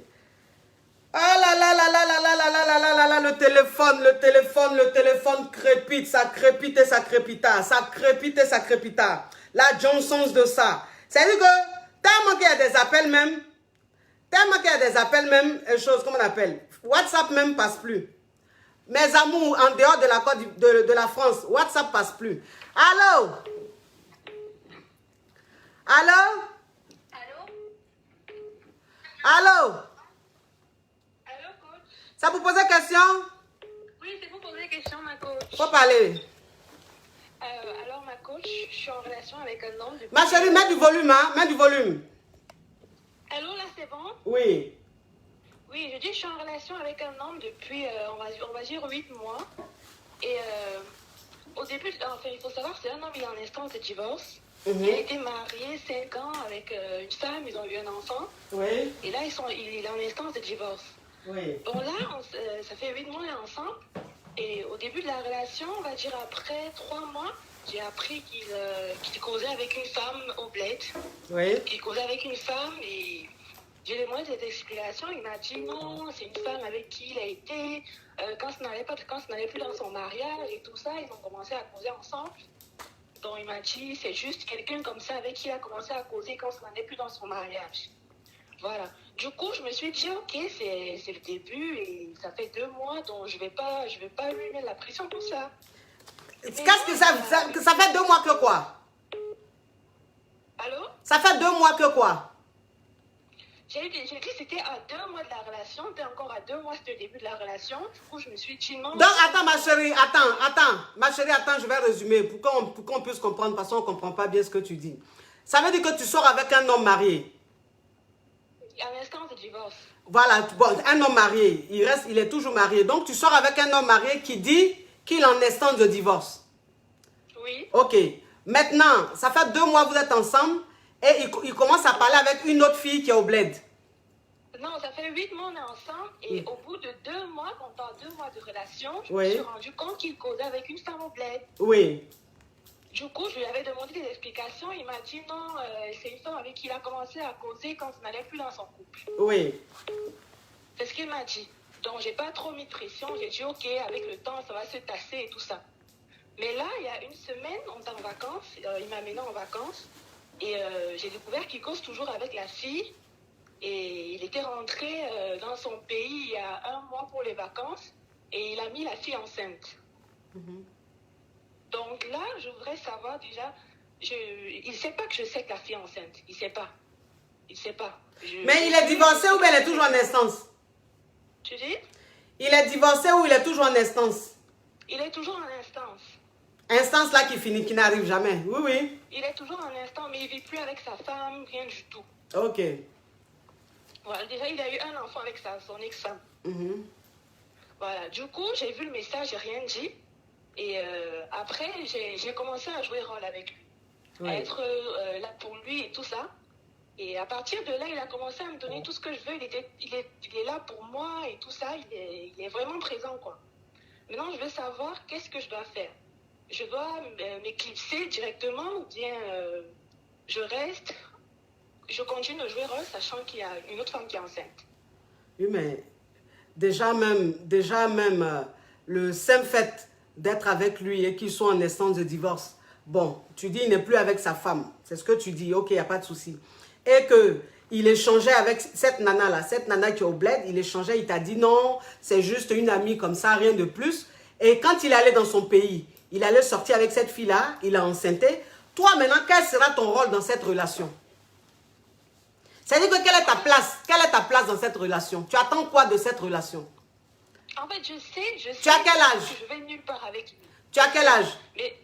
Ah là là là là là là là là là là là, le téléphone crépite, ça crépite et ça crépita, ça crépite et ça crépita. la Johnson's de ça. C'est-à-dire que tellement qu'il y a des appels même, choses, comment on appelle, WhatsApp même passe plus. Mes amours, en dehors de la, de la France, WhatsApp passe plus. Allô? Allô? Allô? Allô, coach? Ça vous pose question? Oui, c'est pour poser des questions, ma coach. Faut parler. Alors, ma coach, je suis en relation avec un homme depuis... Ma chérie, mets du volume, hein? Mets du volume. Allô, là, c'est bon? Oui. Oui, je dis, je suis en relation avec un homme depuis, on va dire 8 mois. Et au début, enfin, il faut savoir, c'est un homme, il est en instance de divorce. Il a été marié 5 ans avec une femme, ils ont eu un enfant. Oui. Et là, il est en instance de divorce. Oui. Bon, là, ça fait 8 mois ensemble. Et au début de la relation, on va dire après 3 mois, j'ai appris qu'il causait avec une femme au bled. Oui. Il causait avec une femme et j'ai demandé des explications. Il m'a dit non, c'est une femme avec qui il a été. Quand ce n'allait plus dans son mariage et tout ça, ils ont commencé à causer ensemble. Donc il m'a dit c'est juste quelqu'un comme ça avec qui il a commencé à causer quand ce n'allait plus dans son mariage. Voilà. Du coup, je me suis dit, ok, c'est le début et ça fait 2 mois, donc je vais pas lui mettre la pression pour ça. Qu'est-ce que ça fait 2 mois que quoi? Allô? Ça fait 2 mois que quoi? J'ai dit que c'était à 2 mois de la relation, c'était encore à 2 mois, c'était le début de la relation. Du coup, je me suis dit non. Donc, attends, ma chérie, attends. Ma chérie, attends, je vais résumer pour qu'on puisse comprendre, parce qu'on ne comprend pas bien ce que tu dis. Ça veut dire que tu sors avec un homme marié. À l'instant de divorce. Voilà, bon, un homme marié, il est toujours marié. Donc, tu sors avec un homme marié qui dit qu'il est en instance de divorce. Oui. Ok. Maintenant, ça fait 2 mois que vous êtes ensemble et il commence à parler avec une autre fille qui est au bled. Non, ça fait 8 mois on est ensemble et au bout de 2 mois, quand on parle 2 mois de relation, je me suis rendu compte qu'il causait avec une femme au bled. Oui. Du coup, je lui avais demandé des explications. Il m'a dit non, c'est une femme avec qui il a commencé à causer quand il n'allait plus dans son couple. Oui. C'est ce qu'il m'a dit. Donc, j'ai pas trop mis de pression. J'ai dit ok, avec le temps, ça va se tasser et tout ça. Mais là, il y a une semaine, on était en vacances. Il m'a amené en vacances. Et j'ai découvert qu'il cause toujours avec la fille. Et il était rentré dans son pays il y a 1 mois pour les vacances. Et il a mis la fille enceinte. Donc là, je voudrais savoir déjà, il ne sait pas que je sais que la fille est enceinte. Il ne sait pas. Il ne sait pas. Mais il est divorcé ou bien il est toujours en instance? Tu dis? Il est divorcé ou il est toujours en instance? Il est toujours en instance. Instance là qui finit, qui n'arrive jamais. Oui, oui. Il est toujours en instance, mais il ne vit plus avec sa femme, rien du tout. Ok. Voilà, déjà, il a eu un enfant avec son ex-femme. Voilà, du coup, j'ai vu le message, j'ai rien dit. Et après, j'ai commencé à jouer rôle avec lui, à être là pour lui et tout ça. Et à partir de là, il a commencé à me donner tout ce que je veux. Il est là pour moi et tout ça. Il est vraiment présent, quoi. Maintenant, je veux savoir qu'est-ce que je dois faire. Je dois m'éclipser directement ou bien je reste, je continue de jouer rôle, sachant qu'il y a une autre femme qui est enceinte. Oui, mais déjà même le simple fait d'être avec lui et qu'ils soient en instance de divorce. Bon, tu dis il n'est plus avec sa femme. C'est ce que tu dis, ok, il n'y a pas de souci. Et qu'il échangeait avec cette nana-là, cette nana qui est au bled, il échangeait, il t'a dit non, c'est juste une amie comme ça, rien de plus. Et quand il allait dans son pays, il allait sortir avec cette fille-là, il a enceinté. Toi, maintenant, quel sera ton rôle dans cette relation? C'est-à-dire que quelle est ta place? Quelle est ta place dans cette relation? Tu attends quoi de cette relation? En fait, je sais. Tu as quel âge? Je vais nulle part avec lui. Tu as quel âge? Mais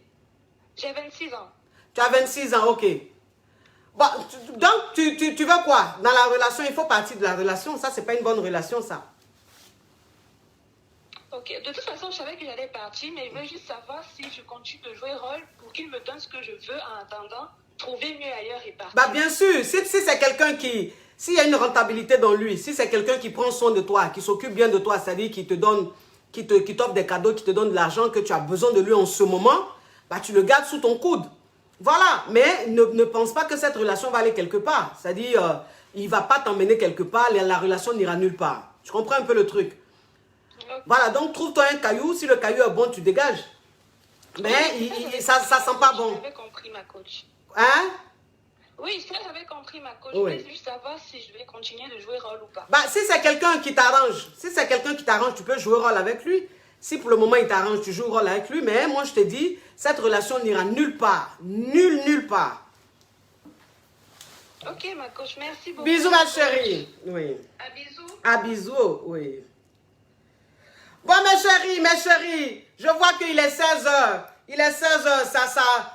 j'ai 26 ans. Tu as 26 ans, ok. Bon, donc, tu veux quoi? Dans la relation, il faut partir de la relation. Ça, c'est pas une bonne relation, ça. Ok, de toute façon, je savais que j'allais partir, mais je voulais juste savoir si je continue de jouer rôle pour qu'il me donne ce que je veux en attendant, trouver mieux ailleurs et partir. Bah, bien sûr, si c'est quelqu'un qui... S'il y a une rentabilité dans lui, si c'est quelqu'un qui prend soin de toi, qui s'occupe bien de toi, c'est-à-dire qui te donne, qui t'offre des cadeaux, qui te donne de l'argent, que tu as besoin de lui en ce moment, bah, tu le gardes sous ton coude. Voilà, mais ne pense pas que cette relation va aller quelque part. C'est-à-dire, il ne va pas t'emmener quelque part, la relation n'ira nulle part. Tu comprends un peu le truc? Okay. Voilà, donc trouve-toi un caillou. Si le caillou est bon, tu dégages. Mais ça ne sent pas bon. J'avais compris, ma coach. Hein? Oui, ça j'avais compris, ma coach. Oui. Je voulais juste savoir si je vais continuer de jouer rôle ou pas. Bah, si c'est quelqu'un qui t'arrange, tu peux jouer rôle avec lui. Si pour le moment il t'arrange, tu joues rôle avec lui. Mais moi, je te dis, cette relation n'ira nulle part. Nulle part. Ok, ma coach, merci beaucoup. Bisous, ma chérie. Oui. À bisous. À bisous, oui. Bon, mes chéris, je vois qu'il est 16h. Il est 16h,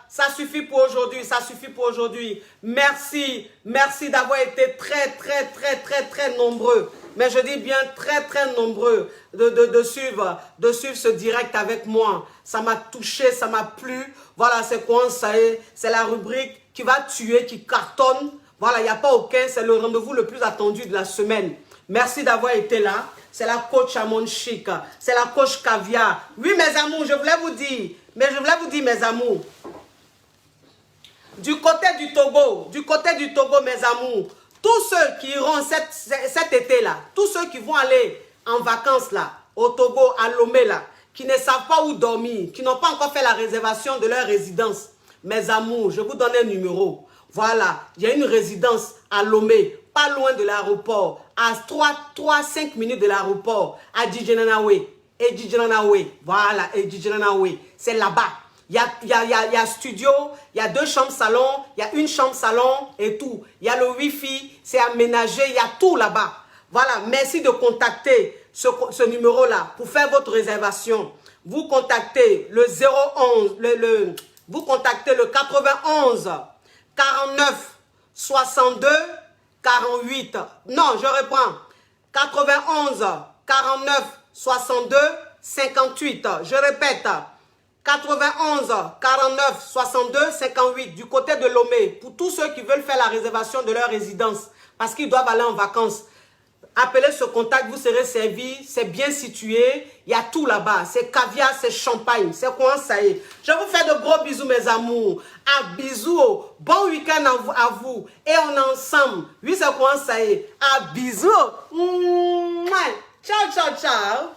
ça suffit pour aujourd'hui, ça suffit pour aujourd'hui. Merci d'avoir été très nombreux. Mais je dis bien très nombreux de suivre ce direct avec moi. Ça m'a touché, ça m'a plu. Voilà, c'est quoi ça est? C'est la rubrique qui va tuer, qui cartonne. Voilà, il n'y a pas aucun, c'est le rendez-vous le plus attendu de la semaine. Merci d'avoir été là. C'est la coach Amon Chic. C'est la coach Caviar. Oui, mes amours, je voulais vous dire, mes amours. Du côté du Togo, mes amours, tous ceux qui iront cet été-là, tous ceux qui vont aller en vacances là, au Togo, à Lomé là, qui ne savent pas où dormir, qui n'ont pas encore fait la réservation de leur résidence, mes amours, je vous donne un numéro. Voilà, il y a une résidence à Lomé, pas loin de l'aéroport, à 3-5 minutes de l'aéroport, à Djidjenanawe. Voilà, Djidjenanawe. C'est là-bas. Il y a studio, il y a 2 chambres salon, il y a une chambre salon et tout. Il y a le wifi, c'est aménagé, il y a tout là-bas. Voilà, merci de contacter ce numéro-là pour faire votre réservation. Vous contactez le 011, vous contactez le 91 49 62 48. Non, je reprends. 91 49 62 58. Je répète. 91 49 62 58 du côté de Lomé. Pour tous ceux qui veulent faire la réservation de leur résidence parce qu'ils doivent aller en vacances. Appelez ce contact, vous serez servi. C'est bien situé. Il y a tout là-bas. C'est caviar, c'est champagne. C'est quoi ça y est. Je vous fais de gros bisous, mes amours. À bisous. Bon week-end à vous. Et on est ensemble. Oui, c'est quoi ça y est. À bisous. Ciao, ciao, ciao.